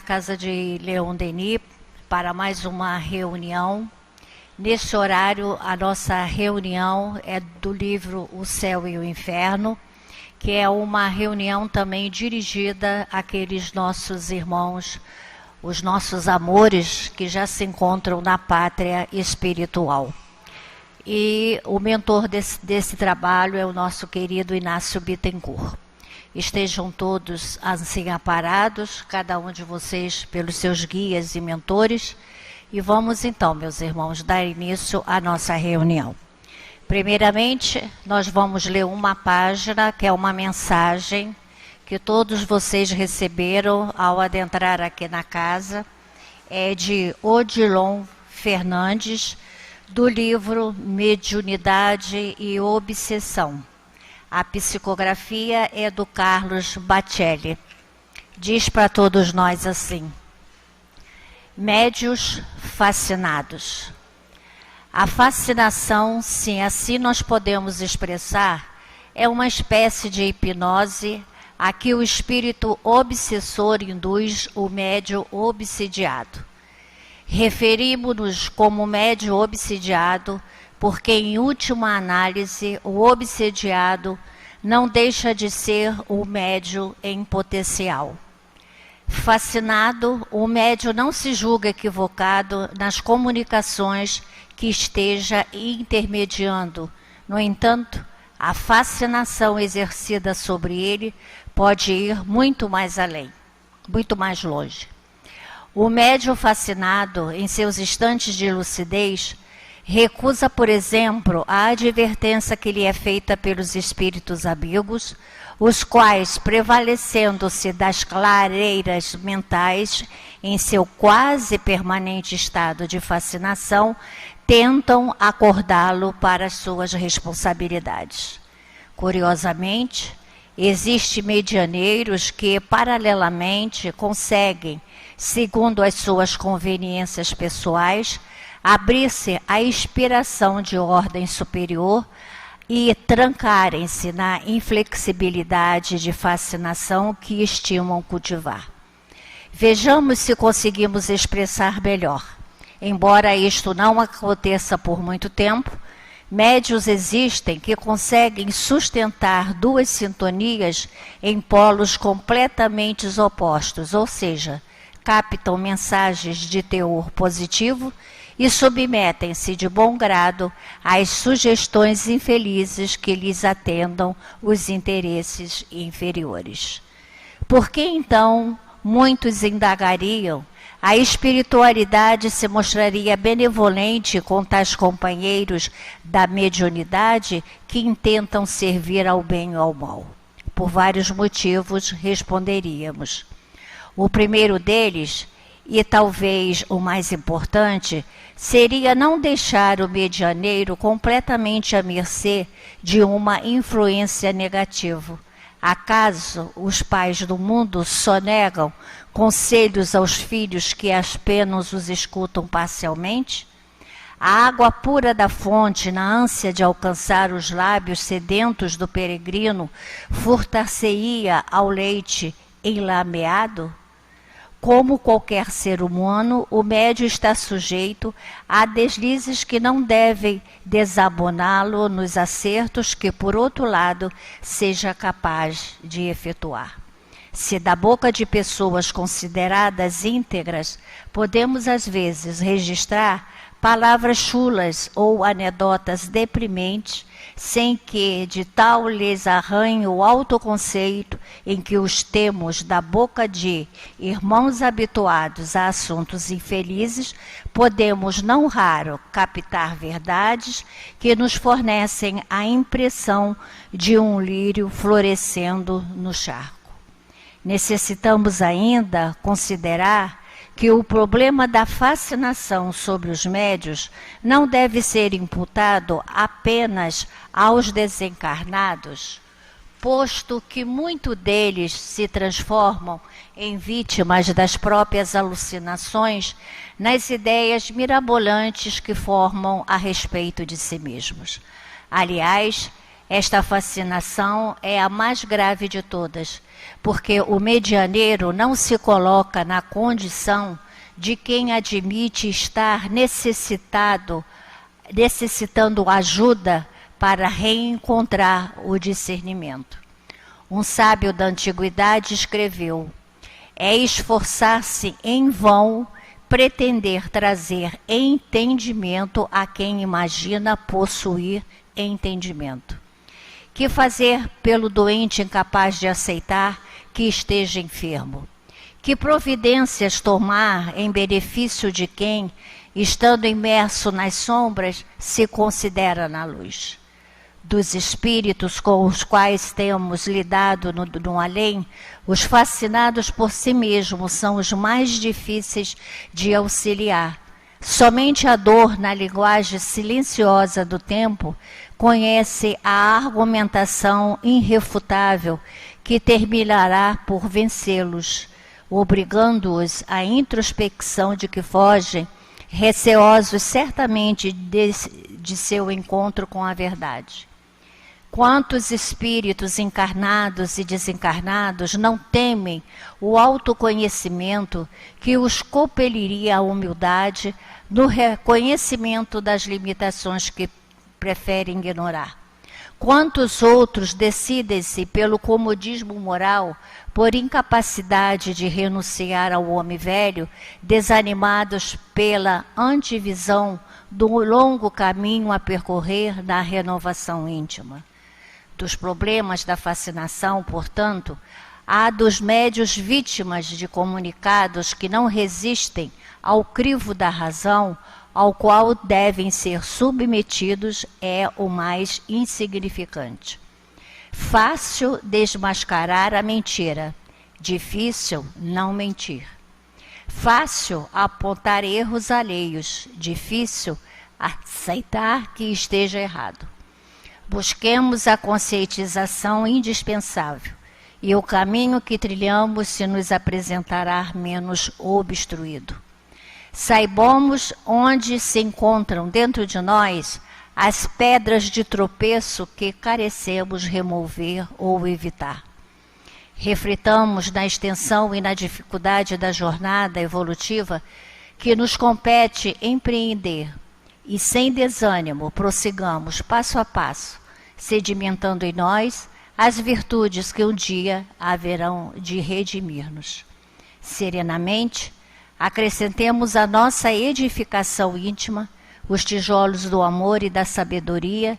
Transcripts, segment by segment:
casa de Leon Denis para mais uma reunião. Neste horário, a nossa reunião é do livro O Céu e o Inferno, que é uma reunião também dirigida àqueles nossos irmãos, os nossos amores que já se encontram na pátria espiritual. E o mentor desse trabalho é o nosso querido Inácio Bittencourt. Estejam todos assim aparados, cada um de vocês pelos seus guias e mentores. E vamos então, meus irmãos, dar início à nossa reunião. Primeiramente, nós vamos ler uma página, que é uma mensagem que todos vocês receberam ao adentrar aqui na casa. É de Odilon Fernandes, do livro Mediunidade e Obsessão. A psicografia é do Carlos Bacelli. Diz para todos nós assim: médios fascinados. A fascinação, se assim nós podemos expressar, é uma espécie de hipnose a que o espírito obsessor induz o médio obsidiado. Referimos-nos como médio obsidiado porque, em última análise, o obsidiado não deixa de ser o médio em potencial. Fascinado, o médio não se julga equivocado nas comunicações que esteja intermediando. No entanto, a fascinação exercida sobre ele pode ir muito mais além, muito mais longe. O médio fascinado, em seus instantes de lucidez, recusa, por exemplo, a advertência que lhe é feita pelos espíritos amigos, os quais, prevalecendo-se das clareiras mentais em seu quase permanente estado de fascinação, tentam acordá-lo para as suas responsabilidades. Curiosamente, existem medianeiros que, paralelamente, conseguem, segundo as suas conveniências pessoais, abrir-se à inspiração de ordem superior e trancarem-se na inflexibilidade de fascinação que estimam cultivar. Vejamos se conseguimos expressar melhor. Embora isto não aconteça por muito tempo, médios existem que conseguem sustentar duas sintonias em polos completamente opostos, ou seja, captam mensagens de teor positivo e submetem-se de bom grado às sugestões infelizes que lhes atendam os interesses inferiores. Por que então, muitos indagariam, a espiritualidade se mostraria benevolente com tais companheiros da mediunidade que intentam servir ao bem ou ao mal? Por vários motivos, responderíamos. O primeiro deles, e talvez o mais importante, seria não deixar o medianeiro completamente à mercê de uma influência negativa. Acaso os pais do mundo sonegam conselhos aos filhos que apenas os escutam parcialmente? A água pura da fonte, na ânsia de alcançar os lábios sedentos do peregrino, furtar-se-ia ao leite enlameado? Como qualquer ser humano, o médio está sujeito a deslizes que não devem desaboná-lo nos acertos que, por outro lado, seja capaz de efetuar. Se da boca de pessoas consideradas íntegras, podemos às vezes registrar palavras chulas ou anedotas deprimentes, sem que de tal lhes arranhe o autoconceito em que os temos da boca de irmãos habituados a assuntos infelizes, podemos não raro captar verdades que nos fornecem a impressão de um lírio florescendo no charco. Necessitamos ainda considerar que o problema da fascinação sobre os médios não deve ser imputado apenas aos desencarnados, posto que muitos deles se transformam em vítimas das próprias alucinações nas ideias mirabolantes que formam a respeito de si mesmos. Aliás, Esta fascinação é a mais grave de todas, porque o medianeiro não se coloca na condição de quem admite estar necessitando ajuda para reencontrar o discernimento. Um sábio da antiguidade escreveu: é esforçar-se em vão pretender trazer entendimento a quem imagina possuir entendimento. Que fazer pelo doente incapaz de aceitar que esteja enfermo? Que providências tomar em benefício de quem, estando imerso nas sombras, se considera na luz? Dos espíritos com os quais temos lidado no além, os fascinados por si mesmos são os mais difíceis de auxiliar. Somente a dor, na linguagem silenciosa do tempo, conhece a argumentação irrefutável que terminará por vencê-los, obrigando-os à introspecção de que fogem, receosos certamente de seu encontro com a verdade. Quantos espíritos encarnados e desencarnados não temem o autoconhecimento que os compeliria à humildade no reconhecimento das limitações que preferem ignorar? Quantos outros decidem-se pelo comodismo moral, por incapacidade de renunciar ao homem velho, desanimados pela antevisão do longo caminho a percorrer na renovação íntima? Dos problemas da fascinação, portanto, há dos médios vítimas de comunicados que não resistem ao crivo da razão, ao qual devem ser submetidos, é o mais insignificante. Fácil desmascarar a mentira, difícil não mentir. Fácil apontar erros alheios, difícil aceitar que esteja errado. Busquemos a conscientização indispensável, e o caminho que trilhamos se nos apresentará menos obstruído. Saibamos onde se encontram dentro de nós as pedras de tropeço que carecemos remover ou evitar. Reflitamos na extensão e na dificuldade da jornada evolutiva que nos compete empreender, e sem desânimo prossigamos passo a passo, sedimentando em nós as virtudes que um dia haverão de redimir-nos. Serenamente, acrescentemos à nossa edificação íntima os tijolos do amor e da sabedoria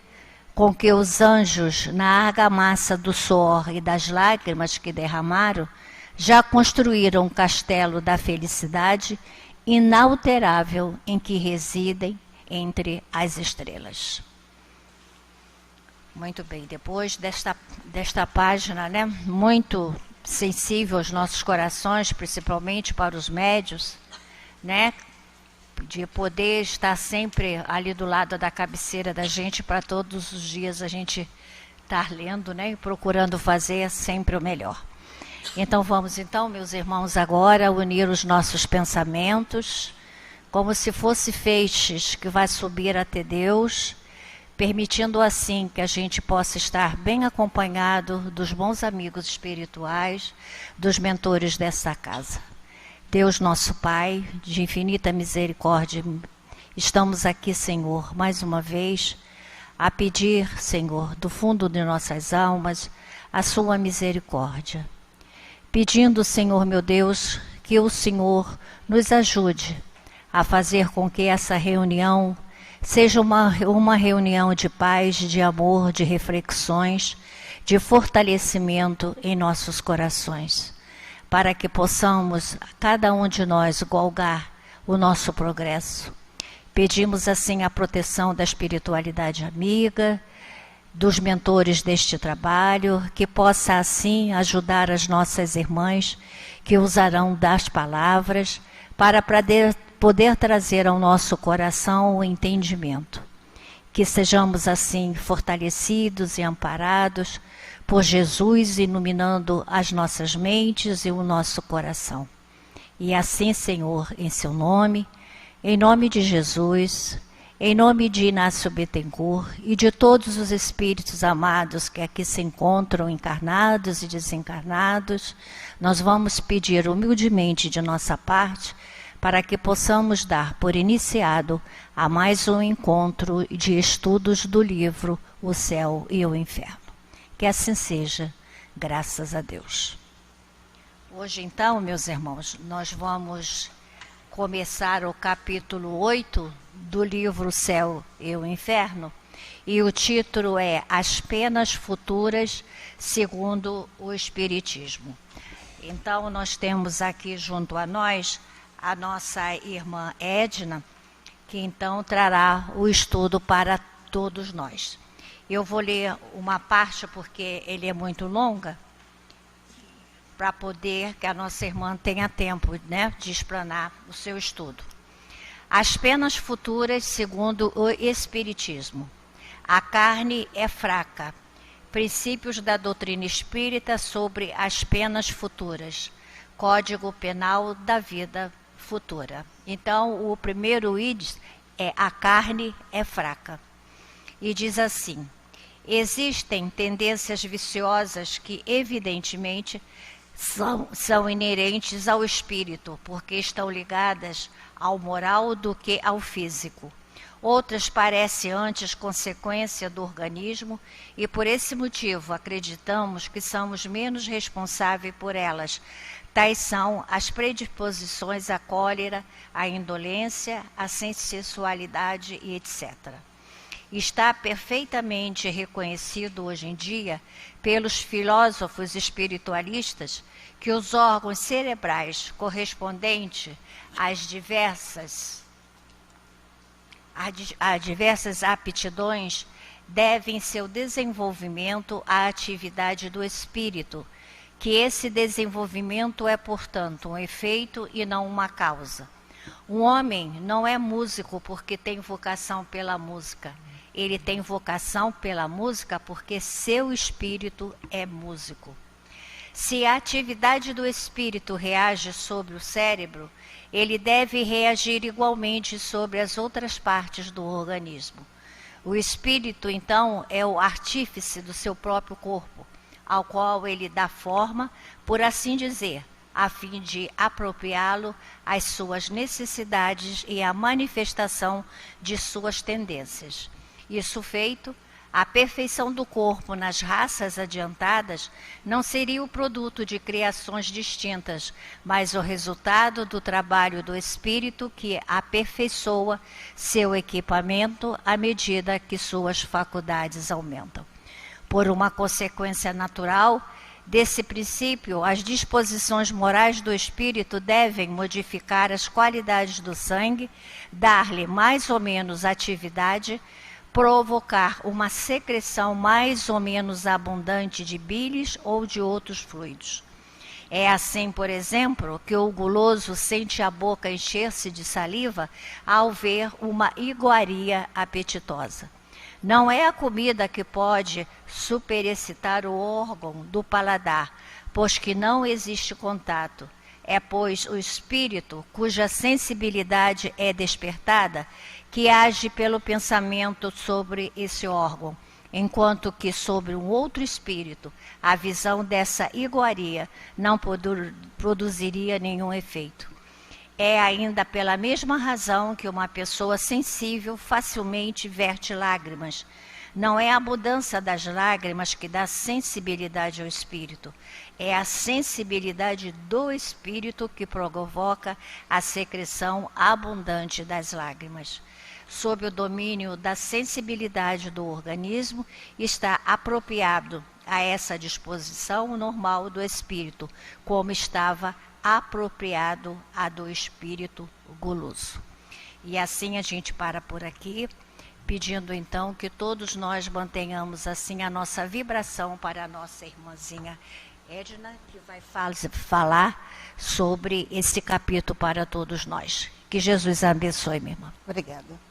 com que os anjos, na argamassa do suor e das lágrimas que derramaram, já construíram o castelo da felicidade inalterável em que residem entre as estrelas. Muito bem, depois desta página, né, muito sensível aos nossos corações, principalmente para os médios, né, de poder estar sempre ali do lado da cabeceira da gente, para todos os dias a gente estar lendo, né, e procurando fazer sempre o melhor. Então vamos, meus irmãos, agora unir os nossos pensamentos, como se fosse feixes que vai subir até Deus, permitindo assim que a gente possa estar bem acompanhado dos bons amigos espirituais, dos mentores dessa casa. Deus nosso Pai, de infinita misericórdia, estamos aqui, Senhor, mais uma vez, a pedir, Senhor, do fundo de nossas almas, a sua misericórdia. Pedindo, Senhor meu Deus, que o Senhor nos ajude a fazer com que essa reunião seja uma reunião de paz, de amor, de reflexões, de fortalecimento em nossos corações, para que possamos, cada um de nós, galgar o nosso progresso. Pedimos assim a proteção da espiritualidade amiga, dos mentores deste trabalho, que possa assim ajudar as nossas irmãs que usarão das palavras para poder trazer ao nosso coração o entendimento. Que sejamos assim fortalecidos e amparados por Jesus, iluminando as nossas mentes e o nosso coração. E assim, Senhor, em seu nome, em nome de Jesus, Em nome de Inácio Bittencourt e de todos os espíritos amados que aqui se encontram, encarnados e desencarnados, nós vamos pedir humildemente de nossa parte para que possamos dar por iniciado a mais um encontro de estudos do livro O Céu e o Inferno. Que assim seja, graças a Deus. Hoje, então, meus irmãos, nós vamos começar o capítulo 8 do livro O Céu e o Inferno, e o título é As Penas Futuras segundo o Espiritismo. Então, nós temos aqui junto a nós a nossa irmã Edna, que então trará o estudo para todos nós. Eu vou ler uma parte porque ele é muito longa, para poder que a nossa irmã tenha tempo, né, de explanar o seu estudo. As penas futuras segundo o Espiritismo. A carne é fraca. Princípios da doutrina espírita sobre as penas futuras. Código Penal da Vida Futura. Então, o primeiro item é a carne é fraca. E diz assim: existem tendências viciosas que, evidentemente, são inerentes ao espírito, porque estão ligadas ao moral do que ao físico. Outras parecem antes consequência do organismo e, por esse motivo, acreditamos que somos menos responsáveis por elas. Tais são as predisposições à cólera, à indolência, à sensualidade e etc. Está perfeitamente reconhecido hoje em dia pelos filósofos espiritualistas que os órgãos cerebrais correspondentes às diversas aptidões devem seu desenvolvimento à atividade do espírito, que esse desenvolvimento é, portanto, um efeito e não uma causa. Um homem não é músico porque tem vocação pela música. Ele tem vocação pela música porque seu espírito é músico. Se a atividade do espírito reage sobre o cérebro, ele deve reagir igualmente sobre as outras partes do organismo. O espírito, então, é o artífice do seu próprio corpo, ao qual ele dá forma, por assim dizer, a fim de apropriá-lo às suas necessidades e à manifestação de suas tendências. Isso feito, a perfeição do corpo nas raças adiantadas não seria o produto de criações distintas, mas o resultado do trabalho do espírito que aperfeiçoa seu equipamento à medida que suas faculdades aumentam. Por uma consequência natural desse princípio, as disposições morais do espírito devem modificar as qualidades do sangue, dar-lhe mais ou menos atividade, provocar uma secreção mais ou menos abundante de bilis ou de outros fluidos. É assim, por exemplo, que o guloso sente a boca encher-se de saliva ao ver uma iguaria apetitosa. Não é a comida que pode superexcitar o órgão do paladar, pois que não existe contato. É, pois, o espírito, cuja sensibilidade é despertada, que age pelo pensamento sobre esse órgão, enquanto que sobre um outro espírito, a visão dessa iguaria não produziria nenhum efeito. É ainda pela mesma razão que uma pessoa sensível facilmente verte lágrimas. Não é a mudança das lágrimas que dá sensibilidade ao espírito, é a sensibilidade do espírito que provoca a secreção abundante das lágrimas. Sob o domínio da sensibilidade do organismo, está apropriado a essa disposição normal do espírito, como estava apropriado a do espírito guloso. E assim a gente para por aqui, pedindo então que todos nós mantenhamos assim a nossa vibração para a nossa irmãzinha Edna, que vai falar sobre esse capítulo para todos nós. Que Jesus abençoe, minha irmã. Obrigada.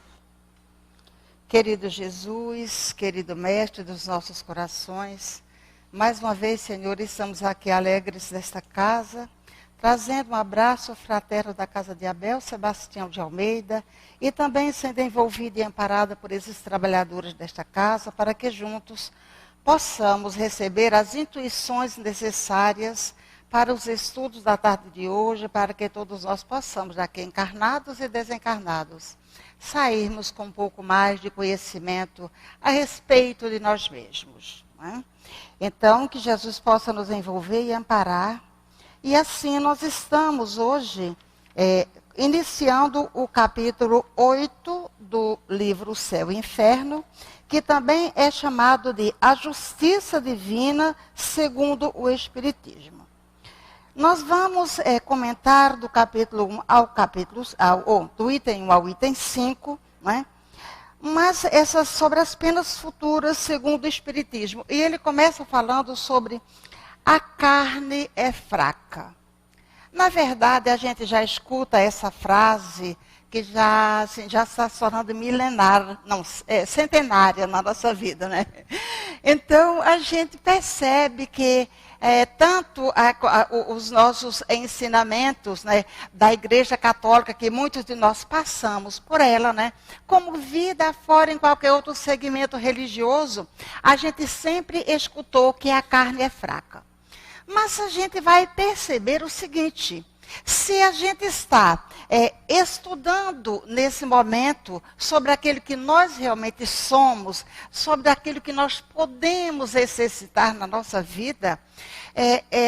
Querido Jesus, querido Mestre dos nossos corações, mais uma vez, Senhor, estamos aqui alegres nesta casa, trazendo um abraço fraterno da casa de Abel Sebastião de Almeida e também sendo envolvida e amparada por esses trabalhadores desta casa, para que juntos possamos receber as intuições necessárias para os estudos da tarde de hoje, para que todos nós possamos, aqui encarnados e desencarnados, sairmos com um pouco mais de conhecimento a respeito de nós mesmos. Né? Então, que Jesus possa nos envolver e amparar. E assim nós estamos hoje iniciando o capítulo 8 do livro Céu e Inferno, que também é chamado de A Justiça Divina segundo o Espiritismo. Nós vamos comentar do capítulo 1 do item 1 ao item 5, né? Mas essas sobre as penas futuras segundo o Espiritismo. E ele começa falando sobre a carne é fraca. Na verdade, a gente já escuta essa frase que já está se tornando milenar, não, centenária na nossa vida, né? Então, a gente percebe que tanto os nossos ensinamentos, né, da Igreja Católica, que muitos de nós passamos por ela, né, como vida fora em qualquer outro segmento religioso, a gente sempre escutou que a carne é fraca. Mas a gente vai perceber o seguinte: se a gente está estudando nesse momento sobre aquilo que nós realmente somos, sobre aquilo que nós podemos exercitar na nossa vida,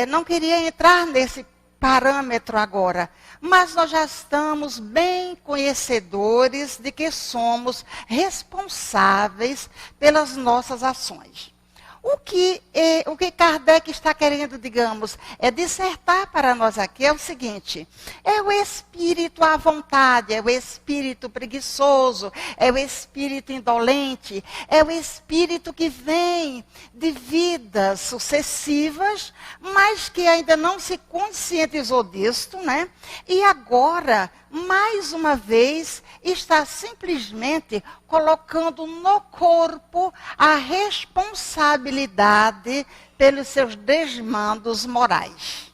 não queria entrar nesse parâmetro agora, mas nós já estamos bem conhecedores de que somos responsáveis pelas nossas ações. O que Kardec está querendo, digamos, dissertar para nós aqui é o seguinte: é o espírito à vontade, é o espírito preguiçoso, é o espírito indolente, é o espírito que vem de vidas sucessivas, mas que ainda não se conscientizou disto, né? E agora, mais uma vez, está simplesmente colocando no corpo a responsabilidade pelos seus desmandos morais.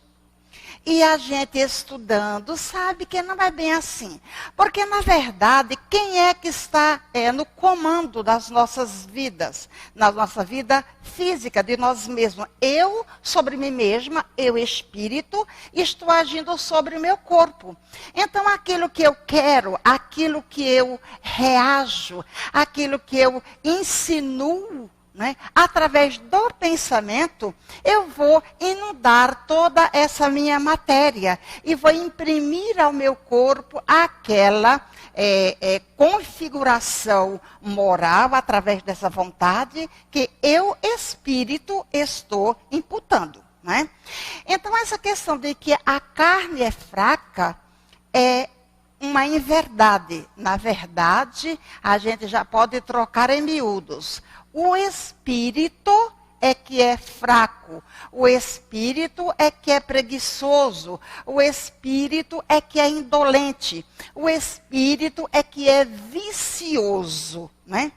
E a gente estudando sabe que não é bem assim. Porque, na verdade, quem é que está no comando das nossas vidas? Na nossa vida física, de nós mesmos. Eu, sobre mim mesma, eu, espírito, estou agindo sobre o meu corpo. Então, aquilo que eu quero, aquilo que eu reajo, aquilo que eu insinuo, né, através do pensamento, eu vou inundar toda essa minha matéria e vou imprimir ao meu corpo aquela configuração moral através dessa vontade que eu, espírito, estou imputando. Né? Então, essa questão de que a carne é fraca é uma inverdade. Na verdade, a gente já pode trocar em miúdos. O espírito é que é fraco, o espírito é que é preguiçoso, o espírito é que é indolente, o espírito é que é vicioso, né?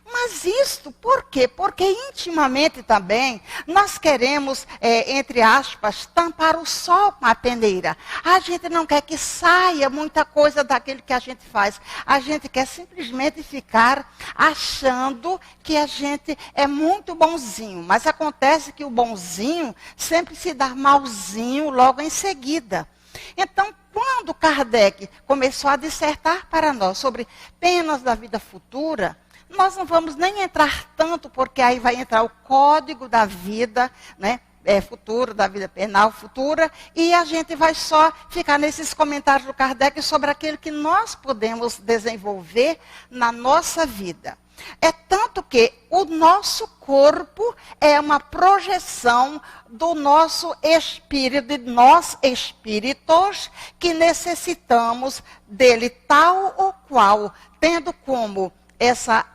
Mas isto por quê? Porque intimamente também nós queremos, entre aspas, tampar o sol com a peneira. A gente não quer que saia muita coisa daquilo que a gente faz. A gente quer simplesmente ficar achando que a gente é muito bonzinho. Mas acontece que o bonzinho sempre se dá malzinho logo em seguida. Então, quando Kardec começou a dissertar para nós sobre penas da vida futura, nós não vamos nem entrar tanto, porque aí vai entrar o código da vida, né, futuro, da vida penal futura, e a gente vai só ficar nesses comentários do Kardec sobre aquilo que nós podemos desenvolver na nossa vida. É tanto que o nosso corpo é uma projeção do nosso espírito, de nós espíritos, que necessitamos dele tal ou qual, tendo como essa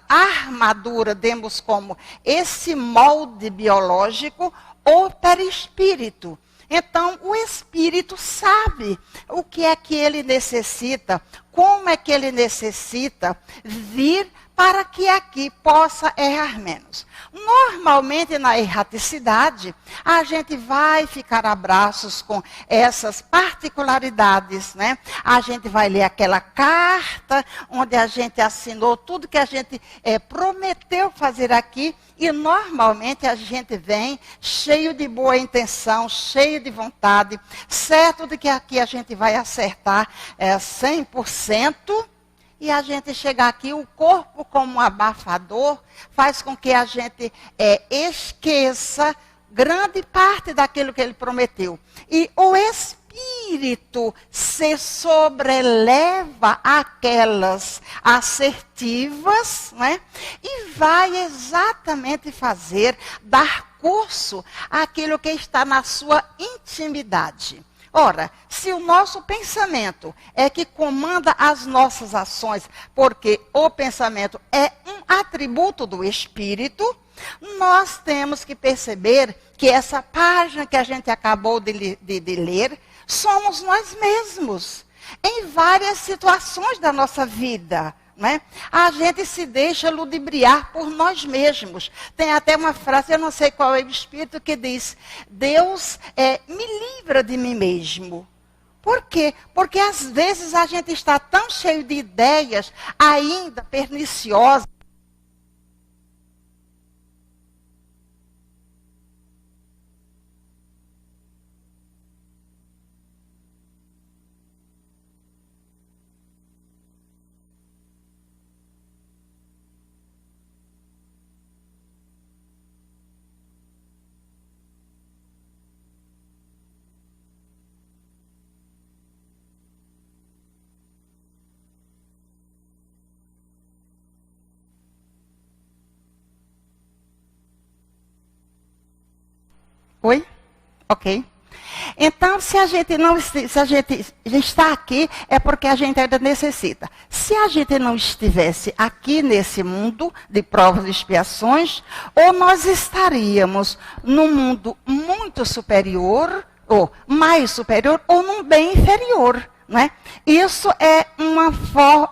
armadura, demos como esse molde biológico, ou perispírito. Então, o espírito sabe o que é que ele necessita, como é que ele necessita vir para que aqui possa errar menos. Normalmente, na erraticidade, a gente vai ficar a braços com essas particularidades, né? A gente vai ler aquela carta onde a gente assinou tudo que a gente prometeu fazer aqui e normalmente a gente vem cheio de boa intenção, cheio de vontade, certo de que aqui a gente vai acertar 100%. E a gente chegar aqui, o corpo como um abafador, faz com que a gente esqueça grande parte daquilo que ele prometeu. E o Espírito se sobreleva àquelas assertivas, né? E vai exatamente dar curso àquilo que está na sua intimidade. Ora, se o nosso pensamento é que comanda as nossas ações, porque o pensamento é um atributo do Espírito, nós temos que perceber que essa página que a gente acabou de ler, somos nós mesmos, em várias situações da nossa vida. Né? A gente se deixa ludibriar por nós mesmos. Tem até uma frase, eu não sei qual é o Espírito, que diz: Deus me livra de mim mesmo. Por quê? Porque às vezes a gente está tão cheio de ideias ainda perniciosas. Oi? Ok. Então, se a gente está aqui, é porque a gente ainda necessita. Se a gente não estivesse aqui nesse mundo de provas e expiações, ou nós estaríamos num mundo muito superior, ou mais superior, ou num bem inferior. Não é? Isso é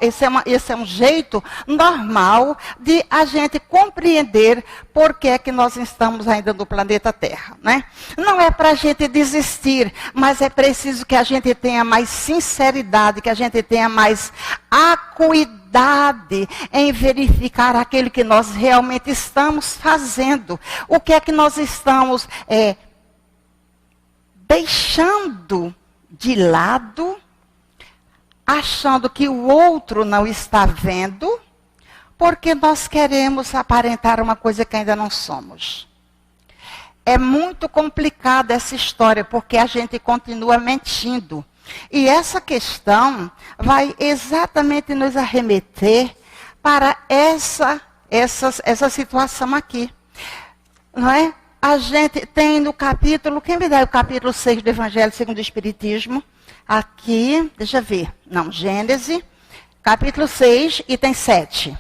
esse é um jeito normal de a gente compreender por que é que nós estamos ainda no planeta Terra. Né? Não é para a gente desistir, mas é preciso que a gente tenha mais sinceridade, que a gente tenha mais acuidade em verificar aquilo que nós realmente estamos fazendo. O que é que nós estamos deixando de lado, achando que o outro não está vendo, porque nós queremos aparentar uma coisa que ainda não somos. É muito complicada essa história, porque a gente continua mentindo. E essa questão vai exatamente nos arremeter para essa situação aqui. Não é? A gente tem no capítulo, quem me dá o capítulo 6 do Evangelho segundo o Espiritismo? Aqui, deixa eu ver, não, Gênesis, capítulo 6, item 7.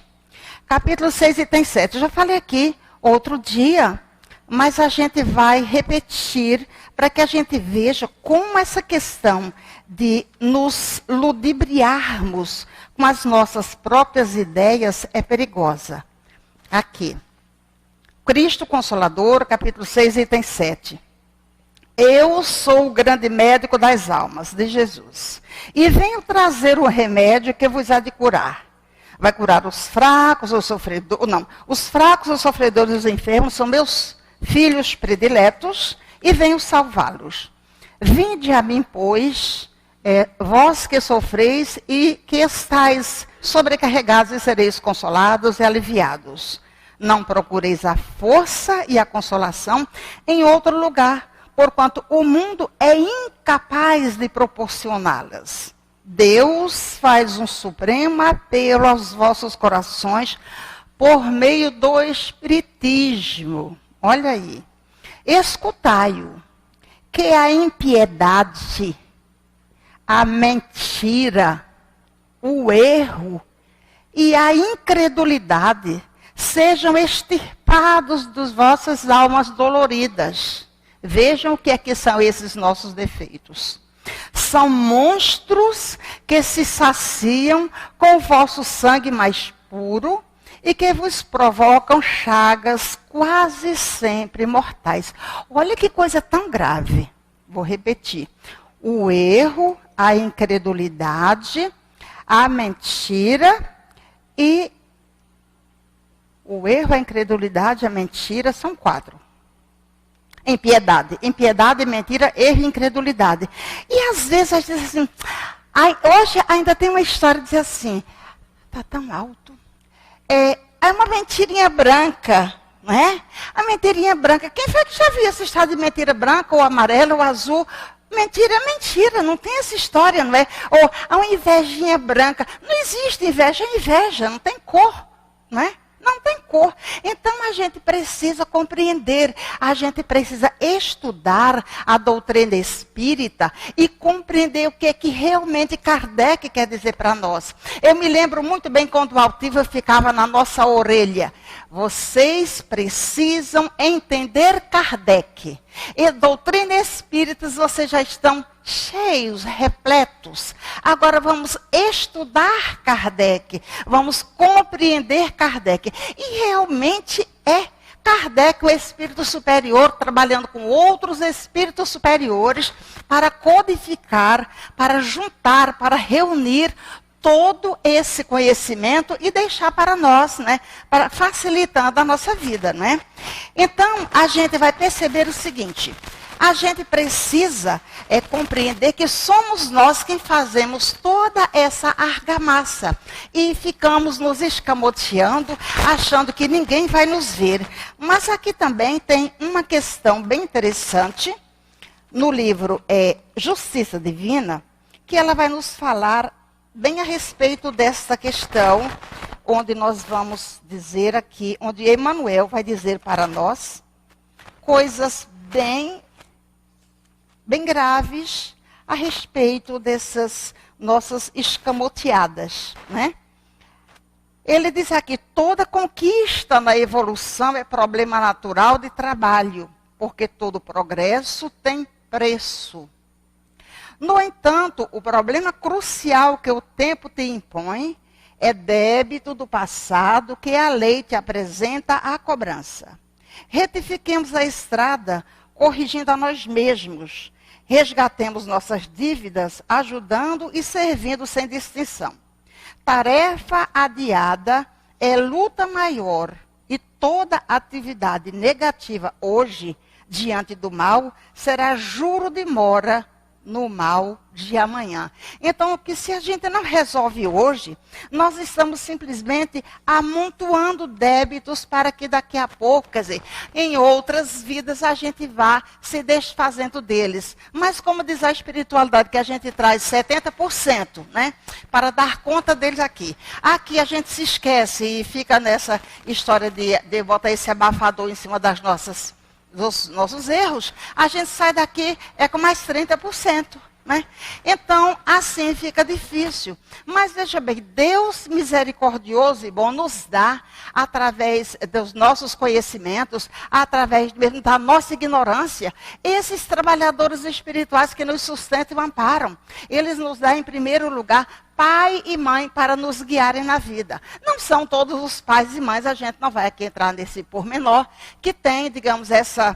Capítulo 6, item 7. Eu já falei aqui outro dia, mas a gente vai repetir para que a gente veja como essa questão de nos ludibriarmos com as nossas próprias ideias é perigosa. Aqui. Cristo Consolador, capítulo 6, item 7. Eu sou o grande médico das almas, de Jesus. E venho trazer o remédio que vos há de curar. Vai curar os fracos, os sofredores. Não, os fracos, os sofredores e os enfermos são meus filhos prediletos e venho salvá-los. Vinde a mim, pois, vós que sofreis e que estáis sobrecarregados e sereis consolados e aliviados. Não procureis a força e a consolação em outro lugar, porquanto o mundo é incapaz de proporcioná-las. Deus faz um supremo apelo aos vossos corações por meio do Espiritismo. Olha aí. Escutai-o, que a impiedade, a mentira, o erro e a incredulidade sejam extirpados das vossas almas doloridas. Vejam o que é que são esses nossos defeitos. São monstros que se saciam com o vosso sangue mais puro e que vos provocam chagas quase sempre mortais. Olha que coisa tão grave. Vou repetir. O erro, a incredulidade, a mentira e... O erro, a incredulidade, a mentira são 4. Impiedade. Impiedade, mentira, erro e incredulidade. E às vezes a gente diz assim... hoje ainda tem uma história de dizer assim... Está tão alto. É uma mentirinha branca, não é? A mentirinha branca. Quem foi que já viu essa história de mentira branca, ou amarela, ou azul? Mentira é mentira, não tem essa história, não é? Ou uma invejinha branca. Não existe inveja, é inveja, não tem cor, não é? Não tem cor. Então a gente precisa compreender, a gente precisa estudar a doutrina espírita e compreender o que é que realmente Kardec quer dizer para nós. Eu me lembro muito bem quando o altivo ficava na nossa orelha. Vocês precisam entender Kardec. E doutrina espírita vocês já estão cheios, repletos. Agora vamos estudar Kardec. Vamos compreender Kardec. E realmente é Kardec, o espírito superior, trabalhando com outros espíritos superiores para codificar, para juntar, para reunir todo esse conhecimento e deixar para nós, né? Para facilitando a nossa vida, né? Então, a gente vai perceber o seguinte: a gente precisa compreender que somos nós quem fazemos toda essa argamassa e ficamos nos escamoteando, achando que ninguém vai nos ver. Mas aqui também tem uma questão bem interessante no livro Justiça Divina, que ela vai nos falar bem a respeito dessa questão, onde nós vamos dizer aqui, onde Emmanuel vai dizer para nós coisas bem graves a respeito dessas nossas escamoteadas, né? Ele diz aqui: toda conquista na evolução é problema natural de trabalho, porque todo progresso tem preço. No entanto, o problema crucial que o tempo te impõe é débito do passado que a lei te apresenta à cobrança. Retifiquemos a estrada, corrigindo a nós mesmos. Resgatemos nossas dívidas, ajudando e servindo sem distinção. Tarefa adiada é luta maior, e toda atividade negativa hoje, diante do mal, será juro de mora no mal de amanhã. Então, que se a gente não resolve hoje, nós estamos simplesmente amontoando débitos para que daqui a pouco, quer dizer, em outras vidas a gente vá se desfazendo deles. Mas como diz a espiritualidade, que a gente traz 70%, né, para dar conta deles aqui. Aqui a gente se esquece e fica nessa história de botar esse abafador em cima dos nossos erros, a gente sai daqui com mais 30%. Né? Então, assim fica difícil. Mas veja bem, Deus misericordioso e bom nos dá, através dos nossos conhecimentos, através mesmo da nossa ignorância, esses trabalhadores espirituais que nos sustentam e amparam. Eles nos dão, em primeiro lugar, pai e mãe para nos guiarem na vida. Não são todos os pais e mães, a gente não vai aqui entrar nesse pormenor, que tem, digamos, essa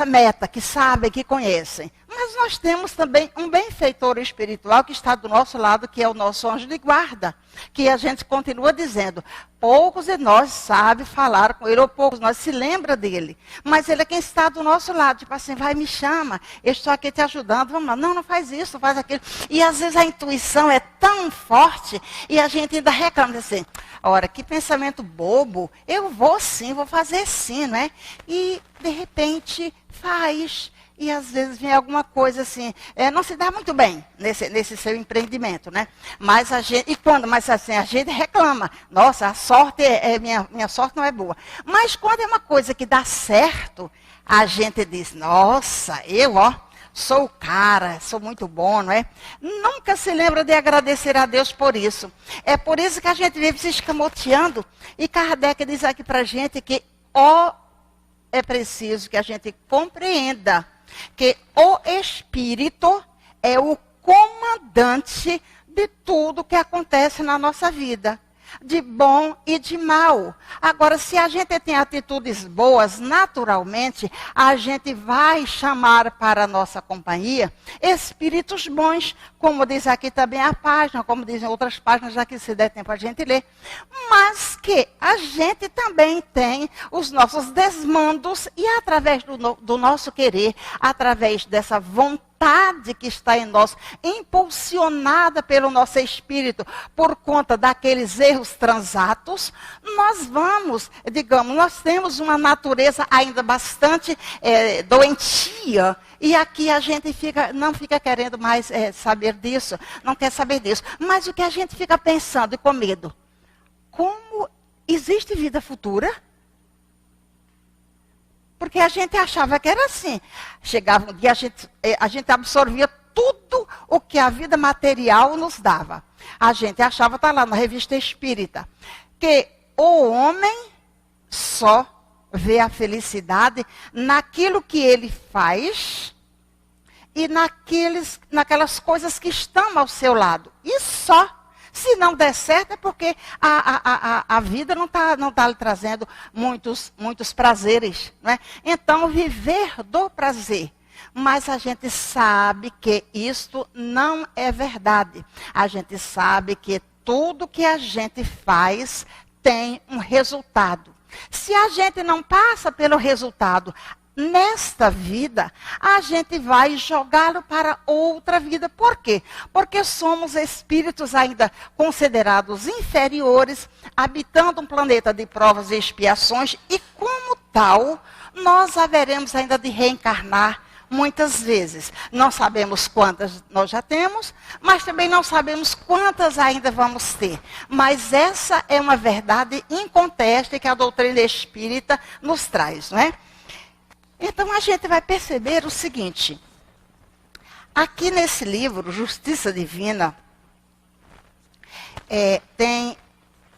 meta, que sabem, que conhecem. Mas nós temos também um benfeitor espiritual que está do nosso lado, que é o nosso anjo de guarda. Que a gente continua dizendo, poucos de nós sabem falar com ele, ou poucos de nós se lembram dele. Mas ele é quem está do nosso lado, tipo assim, vai, me chama, eu estou aqui te ajudando, vamos lá. Não faz isso, não faz aquilo. E às vezes a intuição é tão forte, e a gente ainda reclama assim, ora, que pensamento bobo, eu vou sim, vou fazer sim, não é? E de repente faz. E às vezes vem alguma coisa assim, não se dá muito bem nesse seu empreendimento, né? Mas a gente, mas assim, a gente reclama, nossa, a sorte, minha sorte não é boa. Mas quando é uma coisa que dá certo, a gente diz, nossa, eu, sou o cara, sou muito bom, não é? Nunca se lembra de agradecer a Deus por isso. É por isso que a gente vive se escamoteando. E Kardec diz aqui pra gente que, é preciso que a gente compreenda que o espírito é o comandante de tudo que acontece na nossa vida, de bom e de mal. Agora, se a gente tem atitudes boas, naturalmente, a gente vai chamar para a nossa companhia espíritos bons, como diz aqui também a página, como dizem outras páginas, já que se der tempo a gente ler. Mas que a gente também tem os nossos desmandos e através do nosso querer, através dessa vontade que está em nós, impulsionada pelo nosso espírito, por conta daqueles erros transatos, nós vamos, digamos, nós temos uma natureza ainda bastante doentia, e aqui a gente não fica querendo mais saber disso, não quer saber disso, mas o que a gente fica pensando e com medo, como existe vida futura? Porque a gente achava que era assim. Chegava um dia, a gente absorvia tudo o que a vida material nos dava. A gente achava, está lá na Revista Espírita, que o homem só vê a felicidade naquilo que ele faz e naquelas coisas que estão ao seu lado. E só. Se não der certo é porque a vida não tá lhe trazendo muitos prazeres. Né? Então, viver do prazer. Mas a gente sabe que isto não é verdade. A gente sabe que tudo que a gente faz tem um resultado. Se a gente não passa pelo resultado nesta vida, a gente vai jogá-lo para outra vida. Por quê? Porque somos espíritos ainda considerados inferiores, habitando um planeta de provas e expiações, e como tal, nós haveremos ainda de reencarnar muitas vezes. Não sabemos quantas nós já temos, mas também não sabemos quantas ainda vamos ter. Mas essa é uma verdade inconteste que a doutrina espírita nos traz, não é? Então, a gente vai perceber o seguinte. Aqui nesse livro, Justiça Divina, tem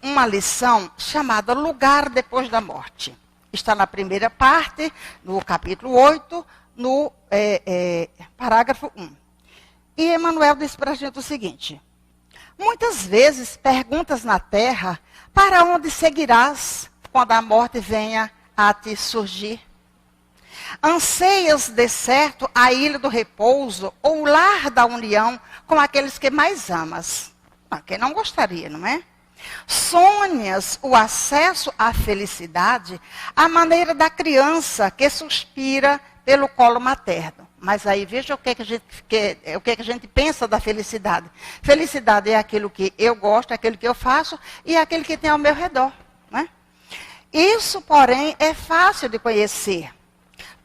uma lição chamada Lugar Depois da Morte. Está na primeira parte, no capítulo 8, no parágrafo 1. E Emmanuel diz para a gente o seguinte. Muitas vezes perguntas na terra, para onde seguirás quando a morte venha a te surgir? Anseias de certo a ilha do repouso ou o lar da união com aqueles que mais amas? Quem não gostaria, não é? Sonhas o acesso à felicidade à maneira da criança que suspira pelo colo materno. Mas aí veja o que a gente pensa da felicidade. Felicidade é aquilo que eu gosto, aquilo que eu faço e aquilo que tem ao meu redor. Não é? Isso, porém, é fácil de conhecer.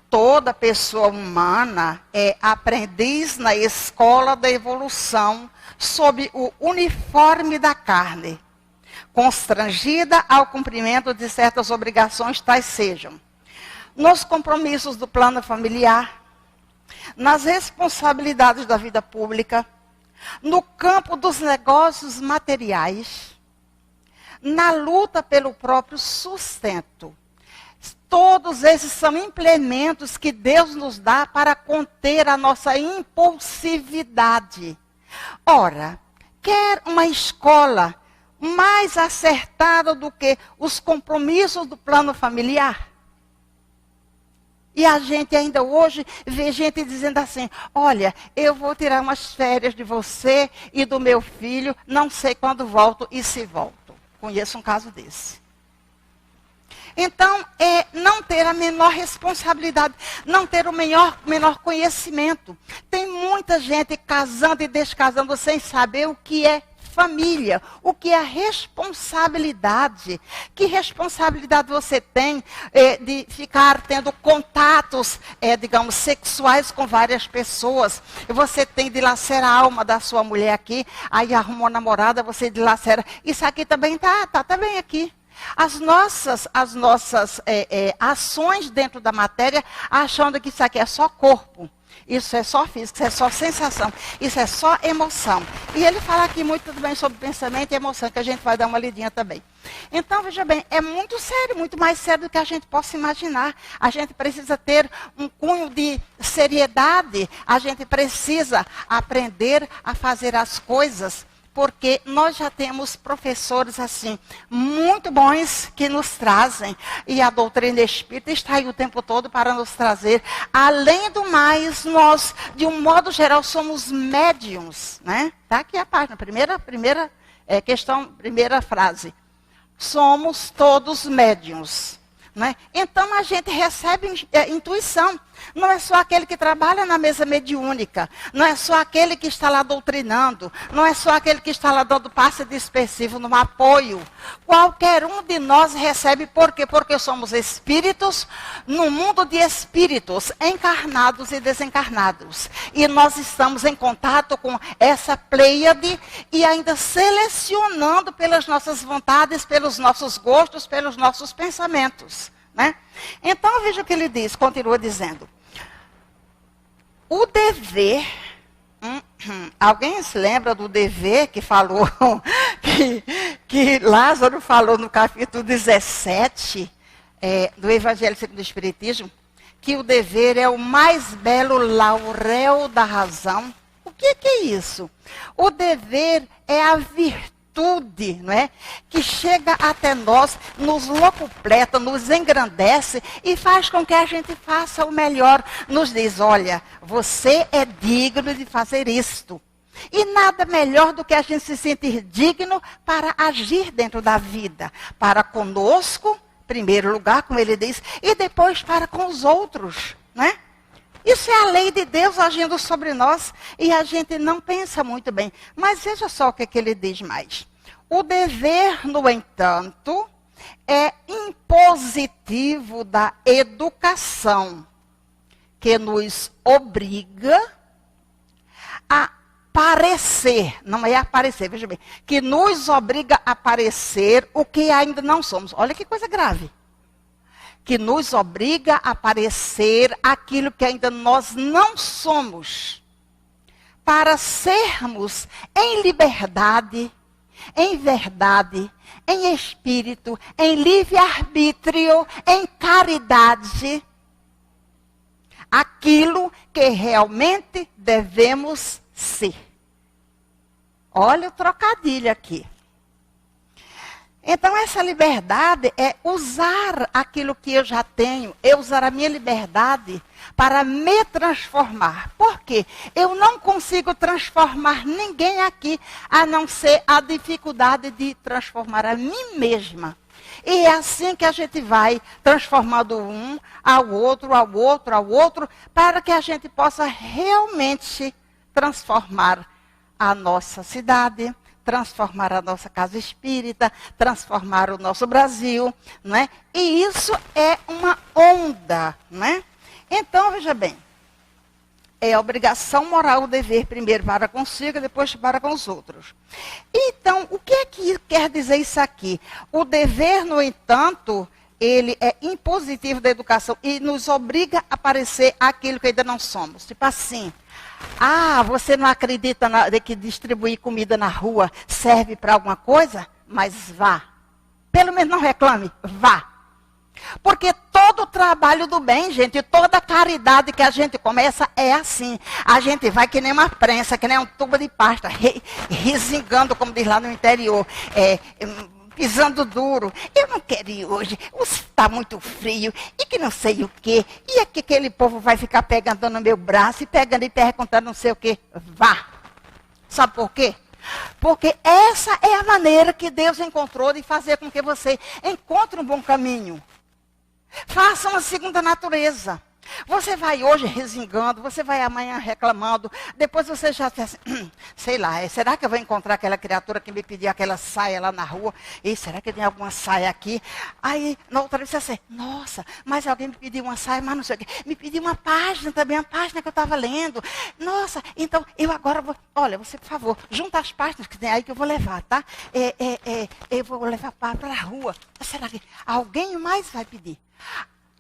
Toda pessoa humana é aprendiz na escola da evolução sob o uniforme da carne, constrangida ao cumprimento de certas obrigações, tais sejam nos compromissos do plano familiar, nas responsabilidades da vida pública, no campo dos negócios materiais, na luta pelo próprio sustento. Todos esses são implementos que Deus nos dá para conter a nossa impulsividade. Ora, quer uma escola mais acertada do que os compromissos do plano familiar? E a gente ainda hoje vê gente dizendo assim, olha, eu vou tirar umas férias de você e do meu filho, não sei quando volto e se volto. Conheço um caso desse. Então, é não ter a menor responsabilidade, não ter o menor conhecimento. Tem muita gente casando e descasando sem saber o que é família, o que é a responsabilidade. Que responsabilidade você tem de ficar tendo contatos, digamos, sexuais com várias pessoas? Você tem de dilacerar a alma da sua mulher aqui, aí arruma uma namorada, você dilacera. Isso aqui também tá bem aqui. As nossas ações dentro da matéria, achando que isso aqui é só corpo, isso é só físico, isso é só sensação, isso é só emoção. E ele fala aqui muito bem sobre pensamento e emoção, que a gente vai dar uma lidinha também. Então, veja bem, é muito sério, muito mais sério do que a gente possa imaginar. A gente precisa ter um cunho de seriedade, a gente precisa aprender a fazer as coisas, porque nós já temos professores assim, muito bons, que nos trazem. E a doutrina espírita está aí o tempo todo para nos trazer. Além do mais, nós, de um modo geral, somos médiums, né? Está aqui a página, primeira questão, primeira frase. Somos todos médiuns. Né? Então a gente recebe intuição. Não é só aquele que trabalha na mesa mediúnica. Não é só aquele que está lá doutrinando. Não é só aquele que está lá dando passe dispersivo no apoio. Qualquer um de nós recebe. Por quê? Porque somos espíritos no mundo de espíritos, encarnados e desencarnados. E nós estamos em contato com essa pleiade e ainda selecionando pelas nossas vontades, pelos nossos gostos, pelos nossos pensamentos. Né? Então veja o que ele diz, continua dizendo. O dever, alguém se lembra do dever que falou, que Lázaro falou no capítulo 17 do Evangelho segundo o Espiritismo, que o dever é o mais belo laurel da razão. O que é isso? O dever é a virtude, não é? Que chega até nós, nos locupleta, nos engrandece e faz com que a gente faça o melhor. Nos diz, olha, você é digno de fazer isto. E nada melhor do que a gente se sentir digno para agir dentro da vida. Para conosco, em primeiro lugar, como ele diz, e depois para com os outros, não é? Isso é a lei de Deus agindo sobre nós e a gente não pensa muito bem. Mas veja só o que ele diz mais. O dever, no entanto, é impositivo da educação, que nos obriga a parecer, não é aparecer, veja bem, que nos obriga a parecer o que ainda não somos. Olha que coisa grave. Que nos obriga a parecer aquilo que ainda nós não somos, para sermos em liberdade, em verdade, em espírito, em livre-arbítrio, em caridade, aquilo que realmente devemos ser. Olha o trocadilho aqui. Então, essa liberdade é usar aquilo que eu já tenho, eu usar a minha liberdade para me transformar. Por quê? Eu não consigo transformar ninguém aqui, a não ser a dificuldade de transformar a mim mesma. E é assim que a gente vai transformando um ao outro, ao outro, ao outro, para que a gente possa realmente transformar a nossa cidade, transformar a nossa casa espírita, transformar o nosso Brasil, não é? E isso é uma onda, não é? Então, veja bem, é obrigação moral o dever primeiro para consigo e depois para com os outros. Então, o que é que quer dizer isso aqui? O dever, no entanto, ele é impositivo da educação e nos obriga a parecer aquilo que ainda não somos. Tipo assim, você não acredita que distribuir comida na rua serve para alguma coisa? Mas vá. Pelo menos não reclame, vá. Porque todo o trabalho do bem, gente, toda a caridade que a gente começa é assim. A gente vai que nem uma prensa, que nem um tubo de pasta, resingando, como diz lá no interior, pisando duro. Eu não quero ir hoje, está muito frio, e que não sei o quê. E é que aquele povo vai ficar pegando no meu braço e pegando e perguntando não sei o quê. Vá. Sabe por quê? Porque essa é a maneira que Deus encontrou de fazer com que você encontre um bom caminho. Faça uma segunda natureza. Você vai hoje resingando, você vai amanhã reclamando, depois você já pensa, sei lá, será que eu vou encontrar aquela criatura que me pediu aquela saia lá na rua? E será que tem alguma saia aqui? Aí, na outra vez você assim, nossa, mas alguém me pediu uma saia, mas não sei o quê. Me pediu uma página também, uma página que eu estava lendo. Nossa, então eu agora vou, olha, você, por favor, junta as páginas que tem aí que eu vou levar, tá? Eu vou levar para a rua. Será que alguém mais vai pedir?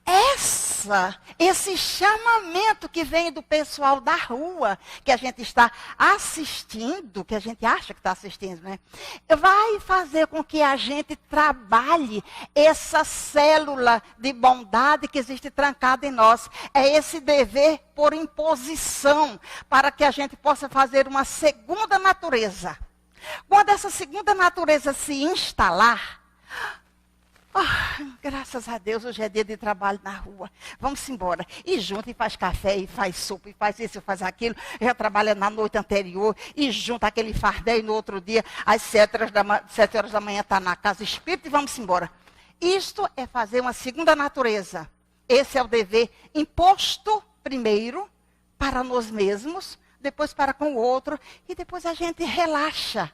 Essa graça, esse chamamento que vem do pessoal da rua, que a gente está assistindo, que a gente acha que está assistindo, né? Vai fazer com que a gente trabalhe essa célula de bondade que existe trancada em nós. É esse dever por imposição, para que a gente possa fazer uma segunda natureza. Quando essa segunda natureza se instalar, graças a Deus, hoje é dia de trabalho na rua. Vamos embora. E junta, e faz café, e faz sopa, e faz isso, e faz aquilo. Já trabalha na noite anterior, e junta aquele fardo, e no outro dia, às 7 horas da manhã, está na casa espírita, e vamos embora. Isto é fazer uma segunda natureza. Esse é o dever imposto primeiro para nós mesmos, depois para com o outro, e depois a gente relaxa.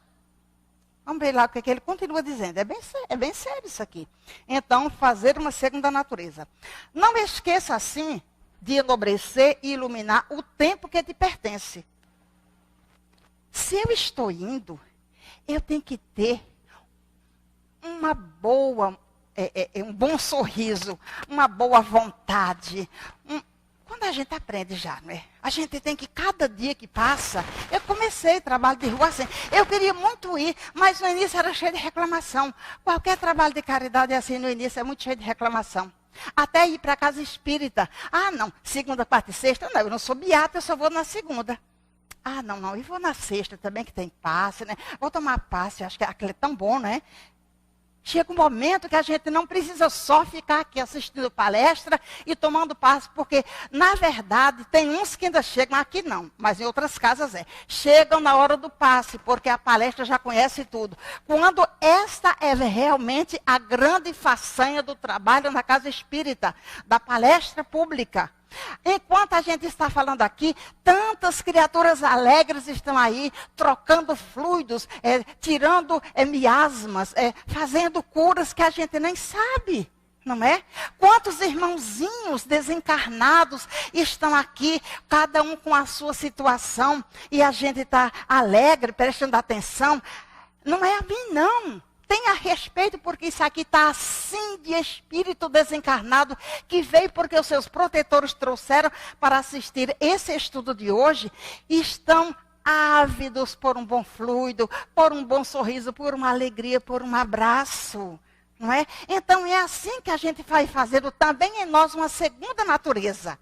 Vamos ver lá o que ele continua dizendo. É bem sério isso aqui. Então, fazer uma segunda natureza. Não esqueça, assim, de enobrecer e iluminar o tempo que te pertence. Se eu estou indo, eu tenho que ter uma boa, um bom sorriso, uma boa vontade. Quando a gente aprende já, não é? A gente tem que, cada dia que passa, eu comecei trabalho de rua assim. Eu queria muito ir, mas no início era cheio de reclamação. Qualquer trabalho de caridade assim no início é muito cheio de reclamação. Até ir para a casa espírita. Não, segunda, quarta e sexta, não, eu não sou beata, eu só vou na segunda. Não, eu vou na sexta também, que tem passe, né? Vou tomar passe, acho que aquilo é tão bom, né? Chega um momento que a gente não precisa só ficar aqui assistindo palestra e tomando passe, porque, na verdade, tem uns que ainda chegam, aqui não, mas em outras casas chegam na hora do passe, porque a palestra já conhece tudo. Quando esta é realmente a grande façanha do trabalho na casa espírita, da palestra pública. Enquanto a gente está falando aqui, tantas criaturas alegres estão aí, trocando fluidos, tirando miasmas, fazendo curas que a gente nem sabe, não é? Quantos irmãozinhos desencarnados estão aqui, cada um com a sua situação, e a gente está alegre, prestando atenção. Não é a mim, não. Tenha respeito, porque isso aqui está assim de espírito desencarnado, que veio porque os seus protetores trouxeram para assistir esse estudo de hoje, e estão ávidos por um bom fluido, por um bom sorriso, por uma alegria, por um abraço. Não é? Então é assim que a gente vai fazendo também em nós uma segunda natureza.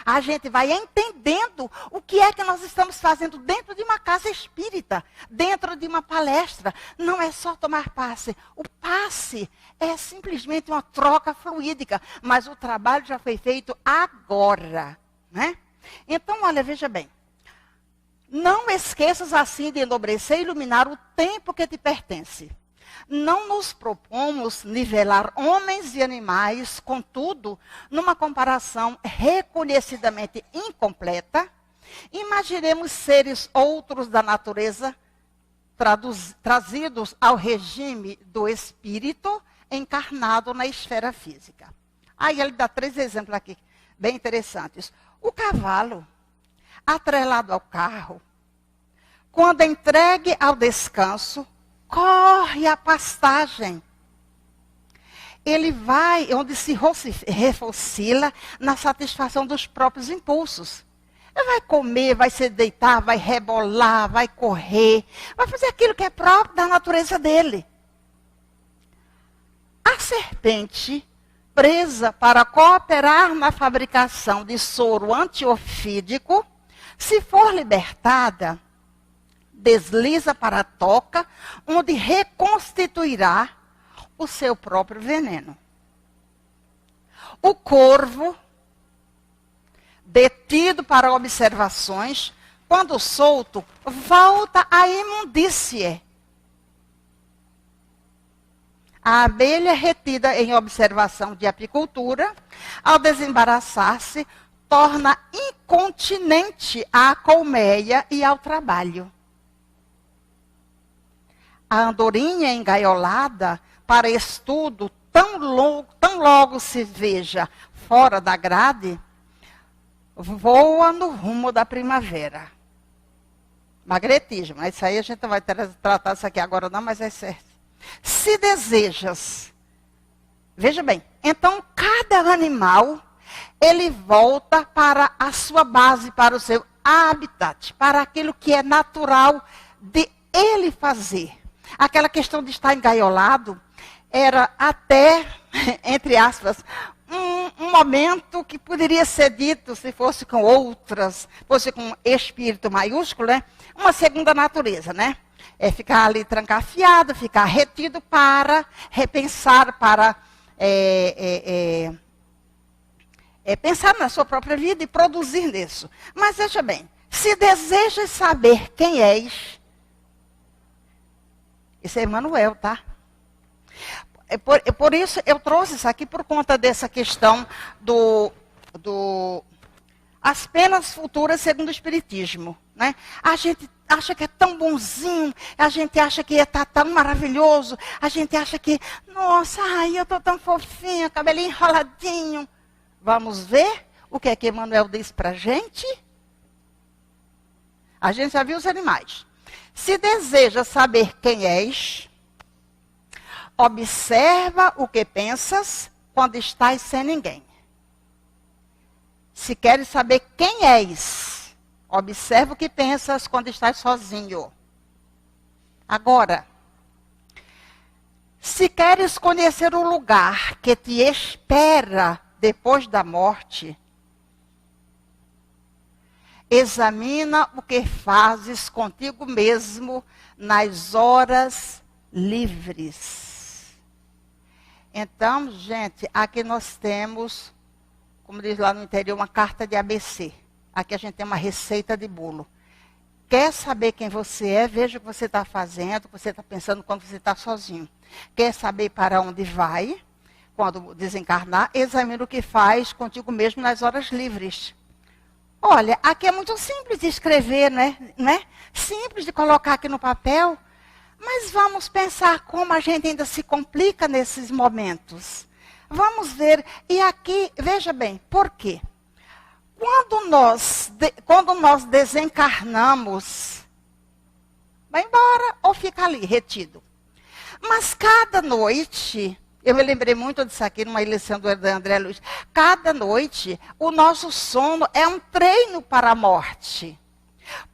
A gente vai entendendo o que é que nós estamos fazendo dentro de uma casa espírita, dentro de uma palestra. Não é só tomar passe. O passe é simplesmente uma troca fluídica, mas o trabalho já foi feito agora, né? Então, olha, veja bem. Não esqueças assim de enobrecer e iluminar o tempo que te pertence. Não nos propomos nivelar homens e animais, contudo, numa comparação reconhecidamente incompleta, imaginemos seres outros da natureza trazidos ao regime do espírito encarnado na esfera física. Aí ele dá 3 exemplos aqui, bem interessantes. O cavalo, atrelado ao carro, quando entregue ao descanso, corre a pastagem. Ele vai onde se refocila na satisfação dos próprios impulsos. Ele vai comer, vai se deitar, vai rebolar, vai correr, vai fazer aquilo que é próprio da natureza dele. A serpente, presa para cooperar na fabricação de soro antiofídico, se for libertada, desliza para a toca, onde reconstituirá o seu próprio veneno. O corvo, detido para observações, quando solto, volta à imundície. A abelha retida em observação de apicultura, ao desembaraçar-se, torna incontinente à colmeia e ao trabalho. A andorinha engaiolada para estudo, tão logo se veja fora da grade, voa no rumo da primavera. Magnetismo, isso aí a gente não vai tratar isso aqui agora não, mas é certo. Se desejas, veja bem, então cada animal ele volta para a sua base, para o seu habitat, para aquilo que é natural de ele fazer. Aquela questão de estar engaiolado era até, entre aspas, um momento que poderia ser dito, se fosse com outras, fosse com espírito maiúsculo, né? Uma segunda natureza, né? É ficar ali trancafiado, ficar retido para repensar, para pensar na sua própria vida e produzir nisso. Mas veja bem, se desejas saber quem és, esse é Emmanuel, tá? Por isso eu trouxe isso aqui por conta dessa questão as penas futuras segundo o Espiritismo. Né? A gente acha que é tão bonzinho, a gente acha que está tão maravilhoso, a gente acha que, nossa, ai, eu estou tão fofinha, cabelinho enroladinho. Vamos ver o que é que Emmanuel diz para a gente? A gente já viu os animais. Se deseja saber quem és, observa o que pensas quando estás sem ninguém. Se queres saber quem és, observa o que pensas quando estás sozinho. Agora, se queres conhecer o lugar que te espera depois da morte, examina o que fazes contigo mesmo nas horas livres. Então, gente, aqui nós temos, como diz lá no interior, uma carta de ABC. Aqui a gente tem uma receita de bolo. Quer saber quem você é? Veja o que você está fazendo, o que você está pensando quando você está sozinho. Quer saber para onde vai? Quando desencarnar, examina o que faz contigo mesmo nas horas livres. Olha, aqui é muito simples de escrever, né? Simples de colocar aqui no papel. Mas vamos pensar como a gente ainda se complica nesses momentos. Vamos ver. E aqui, veja bem, por quê? Quando nós desencarnamos, vai embora ou fica ali, retido. Mas cada noite, eu me lembrei muito disso aqui numa eleição do André Luiz, cada noite o nosso sono é um treino para a morte.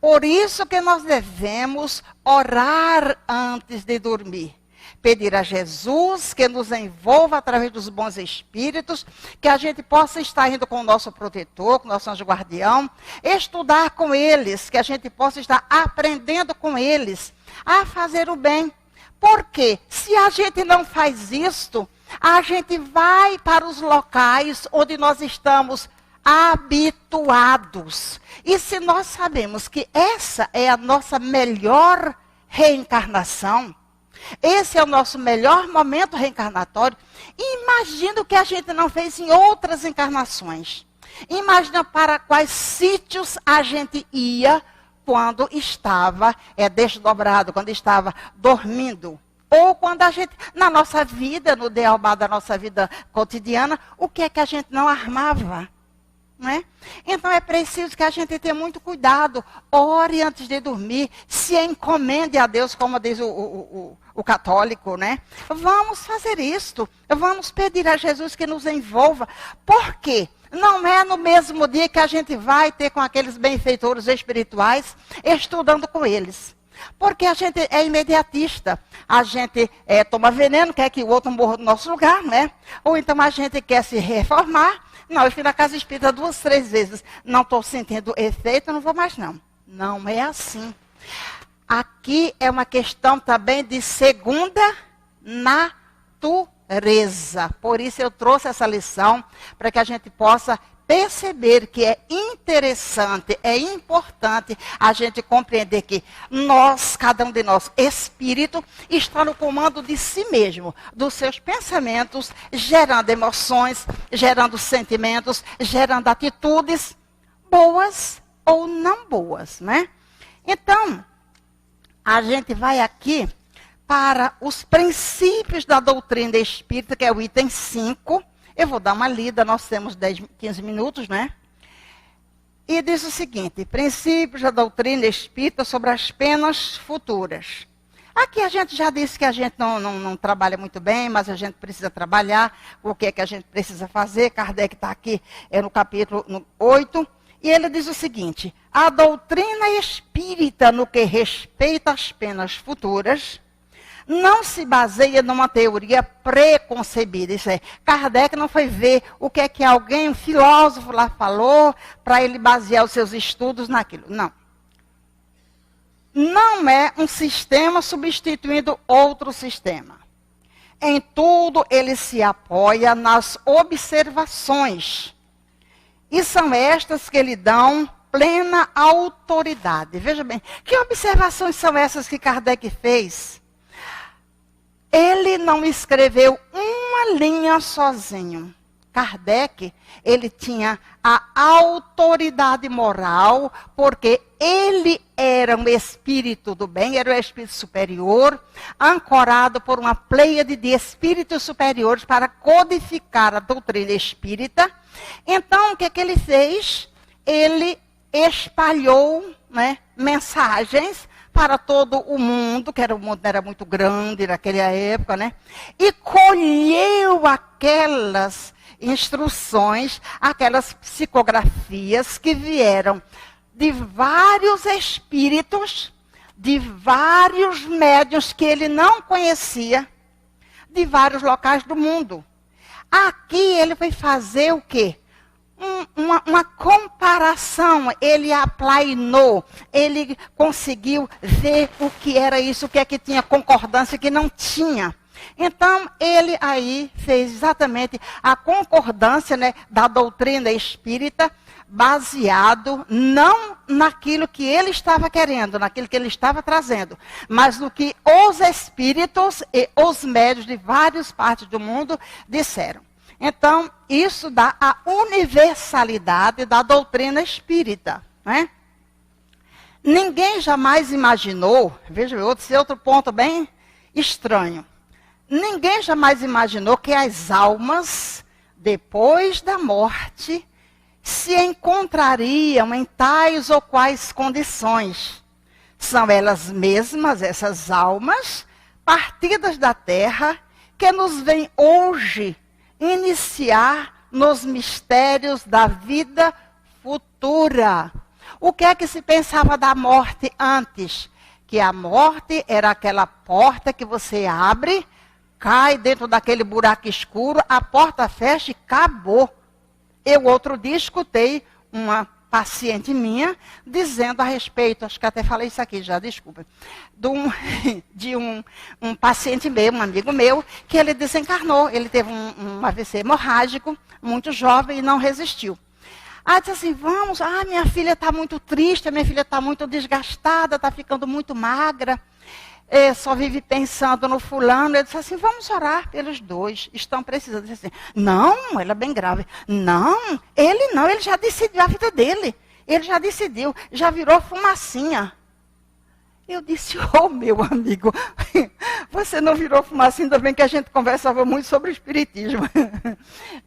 Por isso que nós devemos orar antes de dormir. Pedir a Jesus que nos envolva através dos bons espíritos, que a gente possa estar indo com o nosso protetor, com o nosso anjo guardião, estudar com eles, que a gente possa estar aprendendo com eles a fazer o bem. Porque se a gente não faz isto, a gente vai para os locais onde nós estamos habituados. E se nós sabemos que essa é a nossa melhor reencarnação, esse é o nosso melhor momento reencarnatório, imagina o que a gente não fez em outras encarnações. Imagina para quais sítios a gente ia quando estava desdobrado, quando estava dormindo. Ou quando a gente, na nossa vida, no dealbar da nossa vida cotidiana, o que é que a gente não armava? Não é? Então é preciso que a gente tenha muito cuidado, ore antes de dormir, se encomende a Deus, como diz o católico, né? Vamos fazer isto, vamos pedir a Jesus que nos envolva. Por quê? Não é no mesmo dia que a gente vai ter com aqueles benfeitores espirituais, estudando com eles. Porque a gente é imediatista, a gente toma veneno, quer que o outro morra no nosso lugar, né? Ou então a gente quer se reformar. Não, eu fui na casa espírita 2, 3 vezes, não estou sentindo efeito, não vou mais não. Não é assim. Aqui é uma questão também de segunda natureza. Por isso eu trouxe essa lição, para que a gente possa perceber que é interessante, é importante a gente compreender que nós, cada um de nós, espírito, está no comando de si mesmo, dos seus pensamentos, gerando emoções, gerando sentimentos, gerando atitudes boas ou não boas, né? Então, a gente vai aqui para os princípios da doutrina espírita, que é o item 5. Eu vou dar uma lida, nós temos 10, 15 minutos, né? E diz o seguinte: princípios da doutrina espírita sobre as penas futuras. Aqui a gente já disse que a gente não trabalha muito bem, mas a gente precisa trabalhar. O que é que a gente precisa fazer? Kardec está aqui no capítulo 8. E ele diz o seguinte: a doutrina espírita, no que respeita às penas futuras, não se baseia numa teoria preconcebida. Isso é, Kardec não foi ver o que é que alguém, um filósofo lá falou, para ele basear os seus estudos naquilo. Não. Não é um sistema substituindo outro sistema. Em tudo ele se apoia nas observações. E são estas que lhe dão plena autoridade. Veja bem, que observações são essas que Kardec fez? Ele não escreveu uma linha sozinho. Kardec, ele tinha a autoridade moral, porque ele era um espírito do bem, era um espírito superior, ancorado por uma pleiade de espíritos superiores para codificar a doutrina espírita. Então, o que é que ele fez? Ele espalhou, né, mensagens para todo o mundo, que o mundo era muito grande naquela época, né? E colheu aquelas instruções, aquelas psicografias que vieram de vários espíritos, de vários médiuns que ele não conhecia, de vários locais do mundo. Aqui ele foi fazer o quê? Uma comparação, ele aplainou, ele conseguiu ver o que era isso, o que é que tinha concordância e o que não tinha. Então, ele aí fez exatamente a concordância, né, da doutrina espírita, baseado não naquilo que ele estava querendo, naquilo que ele estava trazendo, mas no que os espíritos e os médiuns de várias partes do mundo disseram. Então, isso dá a universalidade da doutrina espírita, né? Ninguém jamais imaginou, veja, outro ponto bem estranho. Ninguém jamais imaginou que as almas, depois da morte, se encontrariam em tais ou quais condições. São elas mesmas, essas almas, partidas da terra, que nos vêm hoje iniciar nos mistérios da vida futura. O que é que se pensava da morte antes? Que a morte era aquela porta que você abre, cai dentro daquele buraco escuro, a porta fecha e acabou. Eu outro dia escutei uma paciente minha dizendo a respeito, acho que até falei isso aqui já, desculpa, de um paciente meu, um amigo meu, que ele desencarnou. Ele teve um AVC hemorrágico, muito jovem, e não resistiu. Aí disse assim, vamos, minha filha está muito triste, minha filha está muito desgastada, está ficando muito magra, só vive pensando no fulano. Eu disse assim, vamos orar pelos dois, estão precisando. Eu disse assim, não, ela é bem grave. Não, ele já decidiu a vida dele. Ele já decidiu, já virou fumacinha. Eu disse, meu amigo, você não virou fumacinha, ainda bem que a gente conversava muito sobre espiritismo.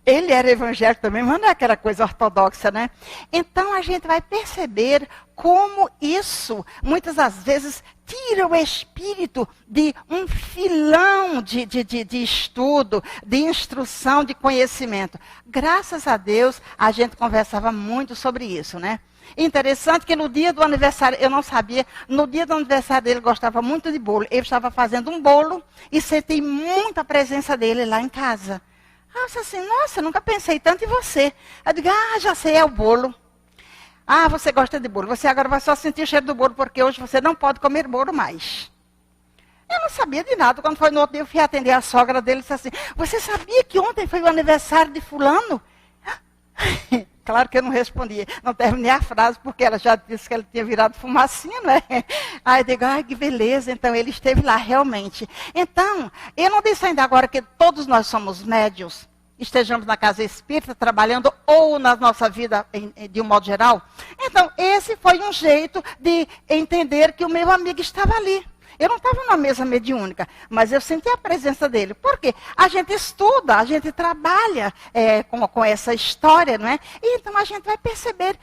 Ele era evangélico também, mas não é aquela coisa ortodoxa, né? Então a gente vai perceber como isso, muitas das vezes, tira o espírito de um filão de estudo, de instrução, de conhecimento. Graças a Deus, a gente conversava muito sobre isso, né? Interessante que no dia do aniversário, eu não sabia, no dia do aniversário dele, gostava muito de bolo. Eu estava fazendo um bolo e senti muita presença dele lá em casa. Eu disse assim, nossa, nunca pensei tanto em você. Eu digo, já sei, é o bolo. Você gosta de bolo, você agora vai só sentir o cheiro do bolo, porque hoje você não pode comer bolo mais. Eu não sabia de nada. Quando foi no outro dia, eu fui atender a sogra dele e disse assim, você sabia que ontem foi o aniversário de fulano? Claro que eu não respondi, não terminei a frase, porque ela já disse que ele tinha virado fumacinha, né? Aí eu digo, que beleza, então ele esteve lá realmente. Então, eu não disse ainda agora que todos nós somos médiuns, estejamos na casa espírita, trabalhando, ou na nossa vida de um modo geral. Então, esse foi um jeito de entender que o meu amigo estava ali. Eu não estava numa mesa mediúnica, mas eu senti a presença dele. Por quê? A gente estuda, a gente trabalha com essa história, não é? E então a gente vai perceber,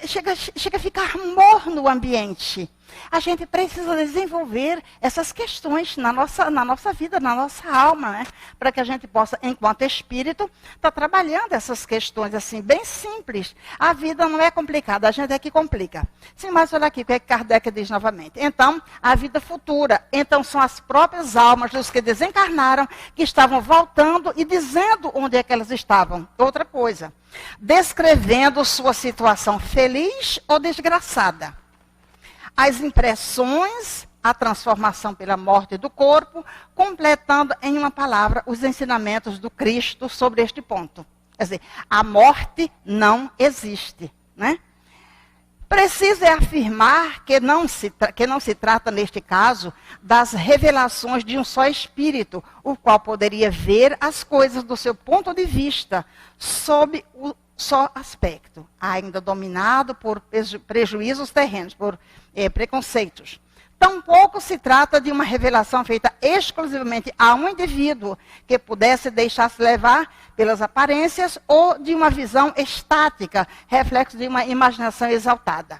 chega a ficar morno o ambiente. A gente precisa desenvolver essas questões na nossa vida, na nossa alma, né? Para que a gente possa, enquanto espírito, estar trabalhando essas questões assim, bem simples. A vida não é complicada, a gente é que complica. Sim, mas olha aqui o que é que Kardec diz novamente. Então, a vida futura. Então, são as próprias almas dos que desencarnaram que estavam voltando e dizendo onde é que elas estavam. Outra coisa. Descrevendo sua situação feliz ou desgraçada. As impressões, a transformação pela morte do corpo, completando em uma palavra os ensinamentos do Cristo sobre este ponto. Quer dizer, a morte não existe, né? Preciso afirmar que não se trata, neste caso, das revelações de um só espírito, o qual poderia ver as coisas do seu ponto de vista, sob o só aspecto, ainda dominado por prejuízos terrenos, por preconceitos. Tampouco se trata de uma revelação feita exclusivamente a um indivíduo que pudesse deixar-se levar pelas aparências ou de uma visão estática, reflexo de uma imaginação exaltada.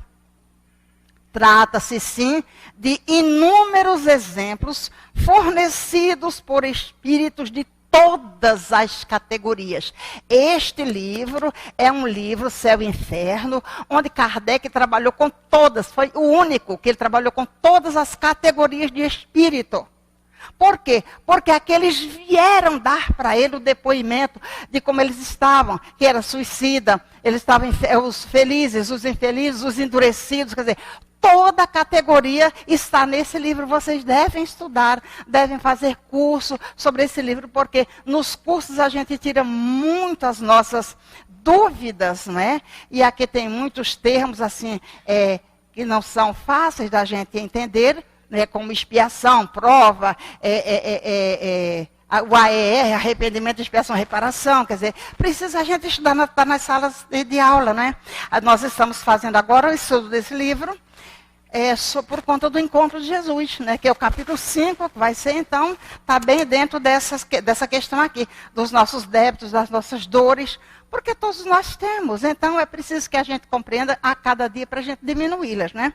Trata-se, sim, de inúmeros exemplos fornecidos por espíritos de todas as categorias. Este livro é um livro, Céu e Inferno, onde Kardec trabalhou com todas, foi o único que ele trabalhou com todas as categorias de espírito. Por quê? Porque aqueles vieram dar para ele o depoimento de como eles estavam, que era suicida, eles estavam os felizes, os infelizes, os endurecidos, quer dizer, toda a categoria está nesse livro. Vocês devem estudar, devem fazer curso sobre esse livro, porque nos cursos a gente tira muitas nossas dúvidas, né? E aqui tem muitos termos assim que não são fáceis da gente entender, né? Como expiação, prova, o AER, arrependimento, expiação, reparação. Quer dizer, precisa a gente estudar, tá nas salas de aula, né? Nós estamos fazendo agora o estudo desse livro. Por conta do encontro de Jesus, né, que é o capítulo 5, que vai ser, então, está bem dentro dessa questão aqui, dos nossos débitos, das nossas dores, porque todos nós temos. Então, é preciso que a gente compreenda a cada dia para a gente diminuí-las, né?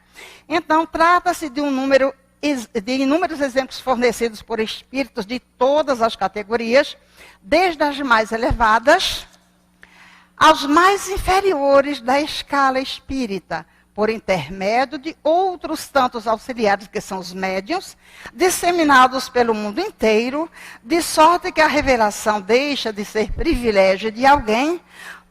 Então, trata-se de de inúmeros exemplos fornecidos por espíritos de todas as categorias, desde as mais elevadas aos mais inferiores da escala espírita, por intermédio de outros tantos auxiliares, que são os médiuns, disseminados pelo mundo inteiro, de sorte que a revelação deixa de ser privilégio de alguém,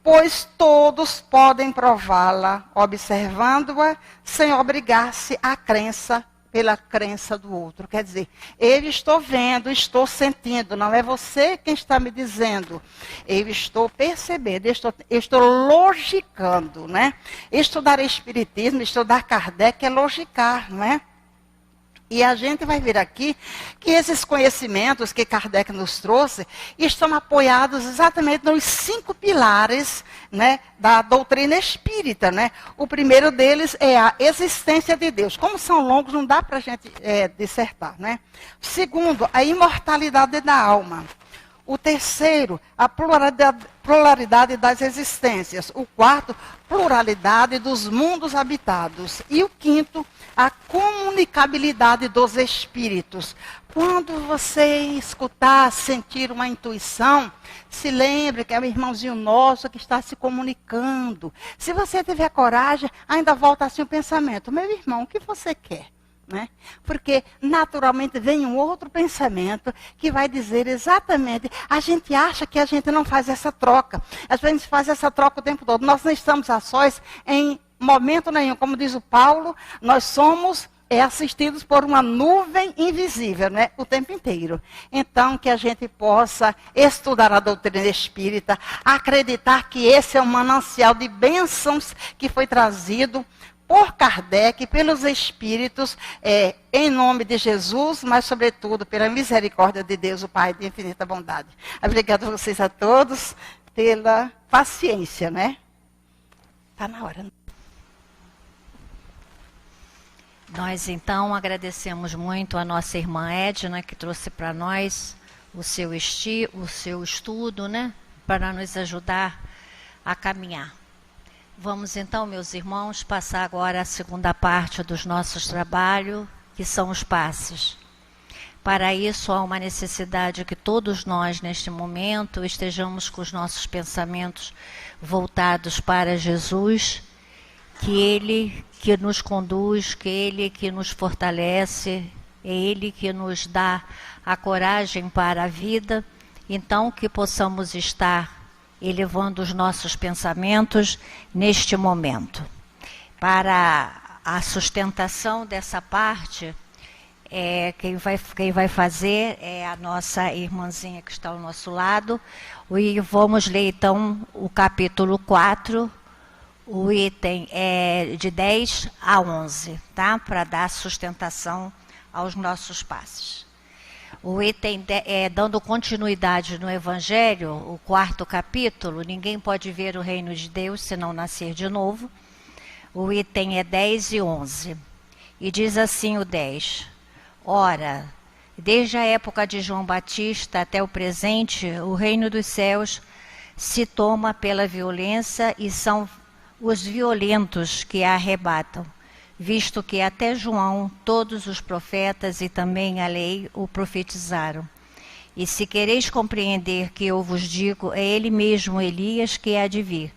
pois todos podem prová-la, observando-a, sem obrigar-se à crença pela crença do outro. Quer dizer, eu estou vendo, estou sentindo, não é você quem está me dizendo. Eu estou percebendo, eu estou logicando, né? Estudar espiritismo, estudar Kardec é logicar, não é? E a gente vai ver aqui que esses conhecimentos que Kardec nos trouxe estão apoiados exatamente nos 5 pilares, né, da doutrina espírita, né? O primeiro deles é a existência de Deus. Como são longos, não dá para a gente dissertar, né? O segundo, a imortalidade da alma. O terceiro, a pluralidade das existências. O quarto, pluralidade dos mundos habitados. E o quinto, a comunicabilidade dos espíritos. Quando você escutar, sentir uma intuição, se lembre que é um irmãozinho nosso que está se comunicando. Se você tiver coragem, ainda volta assim o pensamento. Meu irmão, o que você quer? Né? Porque naturalmente vem um outro pensamento que vai dizer exatamente, a gente acha que a gente não faz essa troca. A gente faz essa troca o tempo todo. Nós não estamos a sós em momento nenhum. Como diz o Paulo, nós somos assistidos por uma nuvem invisível, né? O tempo inteiro. Então, que a gente possa estudar a doutrina espírita, acreditar que esse é um manancial de bênçãos que foi trazido por Kardec, pelos espíritos, em nome de Jesus, mas sobretudo pela misericórdia de Deus, o Pai de infinita bondade. Obrigado a vocês a todos pela paciência, né? Está na hora. Nós, então, agradecemos muito a nossa irmã Edna, que trouxe para nós o seu estudo, né? Para nos ajudar a caminhar. Vamos então, meus irmãos, passar agora a segunda parte dos nossos trabalhos, que são os passes. Para isso, há uma necessidade que todos nós, neste momento, estejamos com os nossos pensamentos voltados para Jesus, que Ele que nos conduz, que Ele que nos fortalece, é Ele que nos dá a coragem para a vida, então que possamos estar elevando os nossos pensamentos neste momento. Para a sustentação dessa parte, quem vai fazer é a nossa irmãzinha que está ao nosso lado, e vamos ler então o capítulo 4, o item é de 10 a 11, tá? Para dar sustentação aos nossos passos. O item dando continuidade no Evangelho, o 4º capítulo, ninguém pode ver o reino de Deus se não nascer de novo. O item é 10 e 11. E diz assim o 10. Ora, desde a época de João Batista até o presente, o reino dos céus se toma pela violência e são os violentos que a arrebatam, visto que até João, todos os profetas e também a lei o profetizaram. E se quereis compreender que eu vos digo, é ele mesmo Elias que há de vir,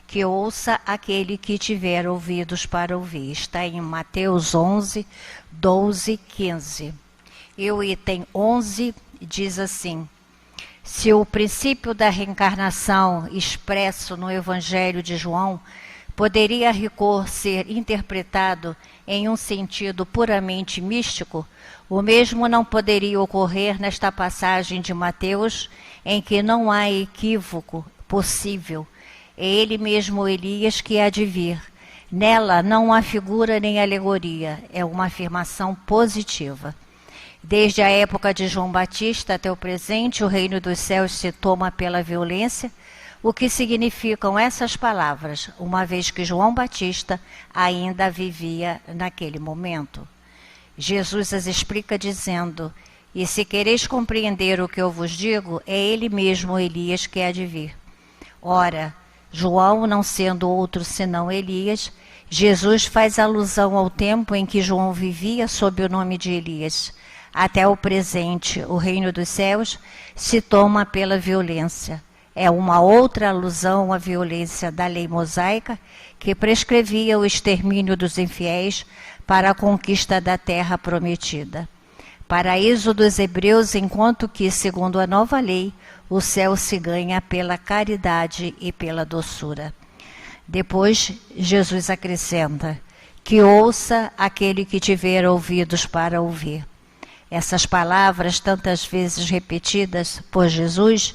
que ouça aquele que tiver ouvidos para ouvir. Está em Mateus 11, 12, 15. E o item 11 diz assim: se o princípio da reencarnação expresso no Evangelho de João poderia a rigor ser interpretado em um sentido puramente místico, o mesmo não poderia ocorrer nesta passagem de Mateus, em que não há equívoco possível. É ele mesmo Elias que há de vir. Nela não há figura nem alegoria, é uma afirmação positiva. Desde a época de João Batista até o presente, o reino dos céus se toma pela violência. O que significam essas palavras, uma vez que João Batista ainda vivia naquele momento? Jesus as explica dizendo: e se quereis compreender o que eu vos digo, é ele mesmo Elias que há de vir. Ora, João, não sendo outro senão Elias, Jesus faz alusão ao tempo em que João vivia sob o nome de Elias. Até o presente, o reino dos céus se toma pela violência. É uma outra alusão à violência da lei mosaica, que prescrevia o extermínio dos infiéis para a conquista da terra prometida. Paraíso dos hebreus, enquanto que, segundo a nova lei, o céu se ganha pela caridade e pela doçura. Depois, Jesus acrescenta: que ouça aquele que tiver ouvidos para ouvir. Essas palavras, tantas vezes repetidas por Jesus,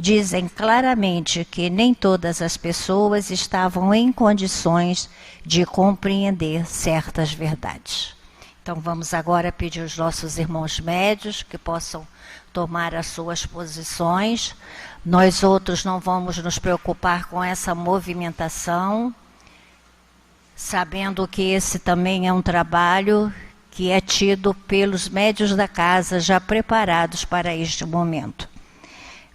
dizem claramente que nem todas as pessoas estavam em condições de compreender certas verdades. Então vamos agora pedir aos nossos irmãos médios que possam tomar as suas posições. Nós outros não vamos nos preocupar com essa movimentação, sabendo que esse também é um trabalho que é tido pelos médios da casa já preparados para este momento.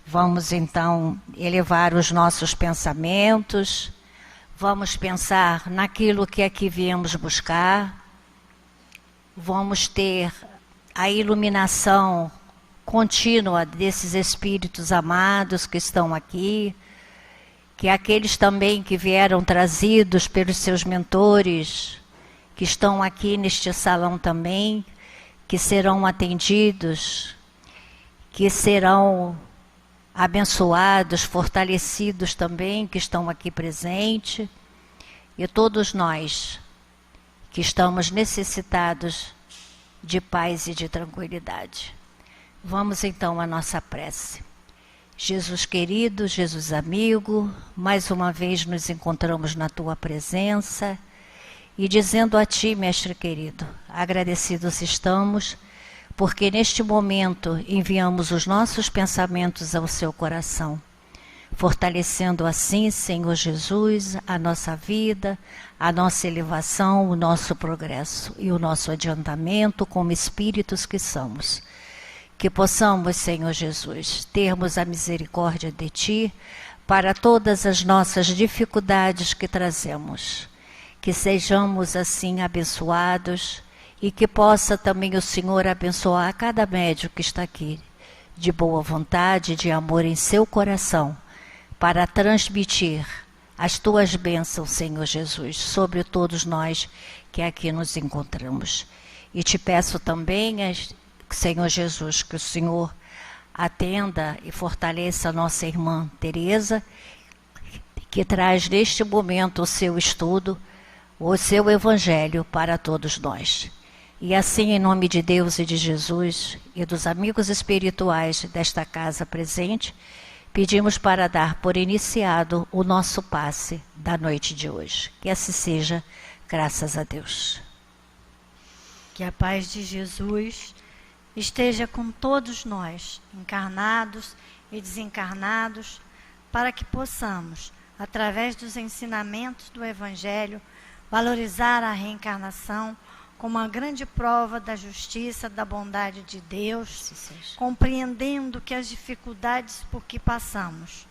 Vamos então elevar os nossos pensamentos, vamos pensar naquilo que aqui viemos buscar, vamos ter a iluminação contínua desses espíritos amados que estão aqui, que aqueles também que vieram trazidos pelos seus mentores, que estão aqui neste salão também, que serão atendidos, que serão abençoados, fortalecidos também, que estão aqui presentes, e todos nós que estamos necessitados de paz e de tranquilidade. Vamos então à nossa prece. Jesus querido, Jesus amigo, mais uma vez nos encontramos na tua presença e dizendo a ti, mestre querido, agradecidos estamos, porque neste momento enviamos os nossos pensamentos ao seu coração, fortalecendo assim, Senhor Jesus, a nossa vida, a nossa elevação, o nosso progresso e o nosso adiantamento como espíritos que somos. Que possamos, Senhor Jesus, termos a misericórdia de Ti para todas as nossas dificuldades que trazemos. Que sejamos assim abençoados e que possa também o Senhor abençoar cada médico que está aqui, de boa vontade, de amor em seu coração, para transmitir as tuas bênçãos, Senhor Jesus, sobre todos nós que aqui nos encontramos. E te peço também, Senhor Jesus, que o Senhor atenda e fortaleça a nossa irmã Teresa, que traz neste momento o seu estudo, o seu evangelho para todos nós. E assim, em nome de Deus e de Jesus e dos amigos espirituais desta casa presente, pedimos para dar por iniciado o nosso passe da noite de hoje. Que assim seja, graças a Deus. Que a paz de Jesus esteja com todos nós, encarnados e desencarnados, para que possamos, através dos ensinamentos do Evangelho, valorizar a reencarnação como uma grande prova da justiça, da bondade de Deus, compreendendo que as dificuldades por que passamos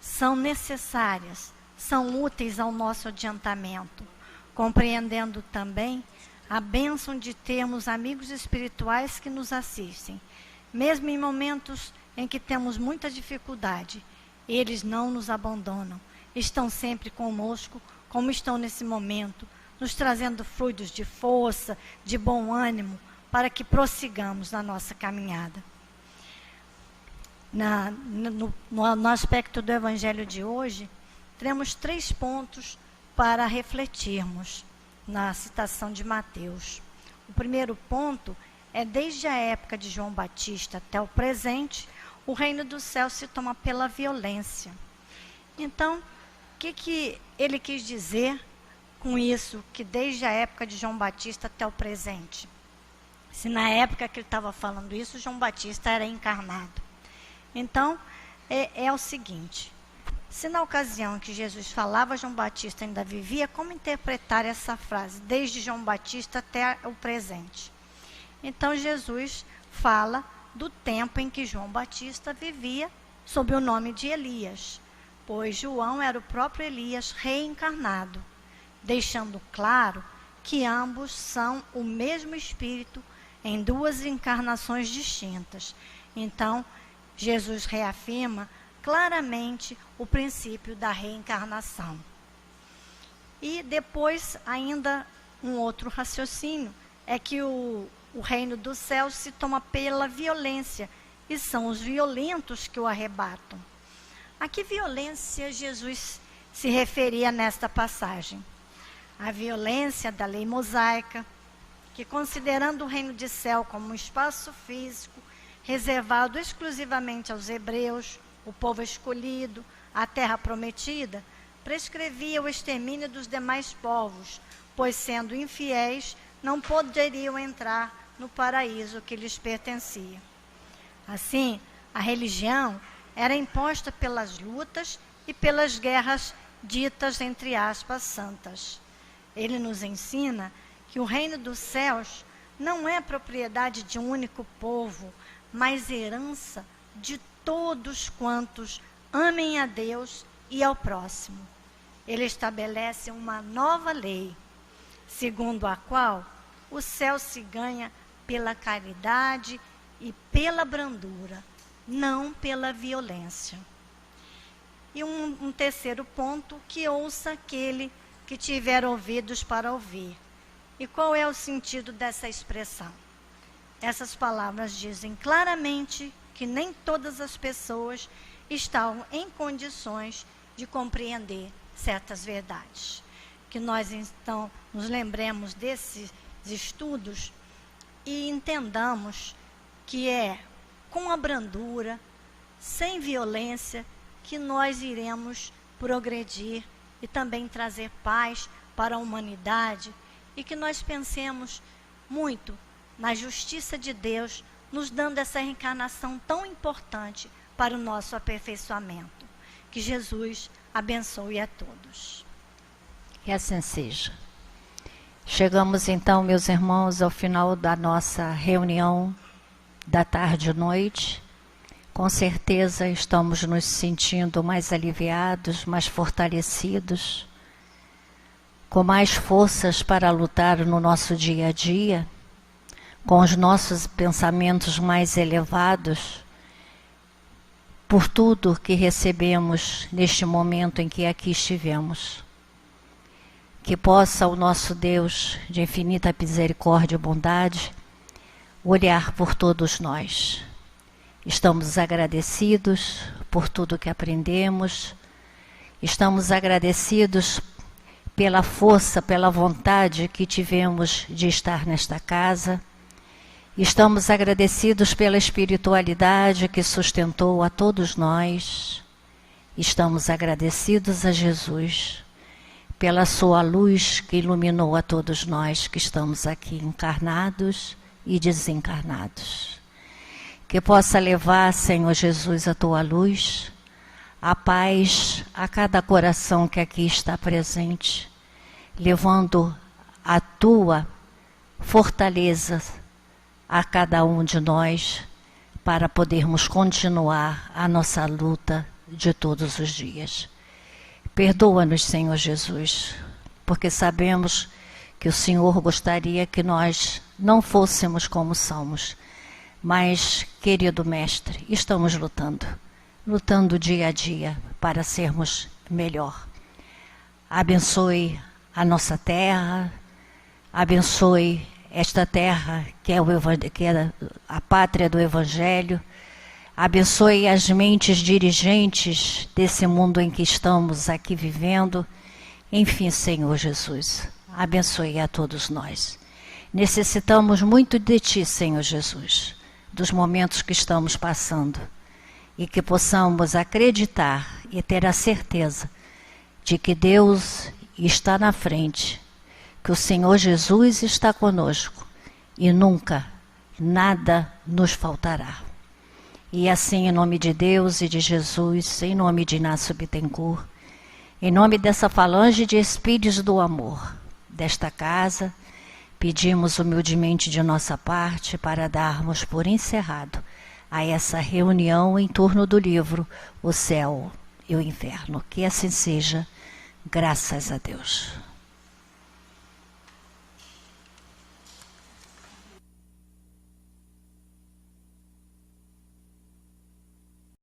são necessárias, são úteis ao nosso adiantamento, compreendendo também a bênção de termos amigos espirituais que nos assistem, mesmo em momentos em que temos muita dificuldade. Eles não nos abandonam, estão sempre conosco, como estão nesse momento, nos trazendo fluidos de força, de bom ânimo, para que prossigamos na nossa caminhada. No aspecto do Evangelho de hoje, temos 3 pontos para refletirmos na citação de Mateus. O primeiro ponto é: desde a época de João Batista até o presente, o reino do céu se toma pela violência. Então, o que ele quis dizer com isso, que desde a época de João Batista até o presente? Se na época que ele estava falando isso, João Batista era encarnado. Então, é o seguinte: se na ocasião que Jesus falava, João Batista ainda vivia, como interpretar essa frase, desde João Batista até o presente? Então, Jesus fala do tempo em que João Batista vivia sob o nome de Elias, pois João era o próprio Elias reencarnado, deixando claro que ambos são o mesmo Espírito em 2 encarnações distintas. Então, Jesus reafirma claramente o princípio da reencarnação. E depois, ainda um outro raciocínio, é que o reino dos céus se toma pela violência, e são os violentos que o arrebatam. A que violência Jesus se referia nesta passagem? A violência da lei mosaica, que, considerando o reino de céu como um espaço físico reservado exclusivamente aos hebreus, o povo escolhido, a terra prometida, prescrevia o extermínio dos demais povos, pois, sendo infiéis, não poderiam entrar no paraíso que lhes pertencia. Assim, a religião era imposta pelas lutas e pelas guerras ditas, entre aspas, santas. Ele nos ensina que o reino dos céus não é propriedade de um único povo, mas herança de todos quantos amem a Deus e ao próximo. Ele estabelece uma nova lei, segundo a qual o céu se ganha pela caridade e pela brandura, não pela violência. E um terceiro ponto: que ouça aquele que tiver ouvidos para ouvir. E qual é o sentido dessa expressão? Essas palavras dizem claramente que nem todas as pessoas estão em condições de compreender certas verdades. Que nós, então, nos lembremos desses estudos e entendamos que é com a brandura, sem violência, que nós iremos progredir e também trazer paz para a humanidade, e que nós pensemos muito na justiça de Deus, nos dando essa reencarnação tão importante para o nosso aperfeiçoamento. Que Jesus abençoe a todos. Que assim seja. Chegamos então, meus irmãos, ao final da nossa reunião da tarde e noite, Com certeza estamos nos sentindo mais aliviados, mais fortalecidos, com mais forças para lutar no nosso dia a dia, com os nossos pensamentos mais elevados, por tudo que recebemos neste momento em que aqui estivemos. Que possa o nosso Deus de infinita misericórdia e bondade olhar por todos nós. Estamos agradecidos por tudo que aprendemos, estamos agradecidos pela força, pela vontade que tivemos de estar nesta casa, estamos agradecidos pela espiritualidade que sustentou a todos nós, estamos agradecidos a Jesus pela sua luz que iluminou a todos nós que estamos aqui encarnados e desencarnados. Que possa levar, Senhor Jesus, a tua luz, a paz a cada coração que aqui está presente, levando a tua fortaleza a cada um de nós para podermos continuar a nossa luta de todos os dias. Perdoa-nos, Senhor Jesus, porque sabemos que o Senhor gostaria que nós não fôssemos como somos. Mas, querido Mestre, estamos lutando dia a dia para sermos melhor. Abençoe a nossa terra, abençoe esta terra que é a pátria do Evangelho, abençoe as mentes dirigentes desse mundo em que estamos aqui vivendo. Enfim, Senhor Jesus, abençoe a todos nós. Necessitamos muito de Ti, Senhor Jesus, dos momentos que estamos passando, e que possamos acreditar e ter a certeza de que Deus está na frente, que o Senhor Jesus está conosco e nunca nada nos faltará. E assim, em nome de Deus e de Jesus, em nome de Inácio Bittencourt, em nome dessa falange de espíritos do amor, desta casa, pedimos humildemente de nossa parte para darmos por encerrado a essa reunião em torno do livro O Céu e o Inferno. Que assim seja, graças a Deus.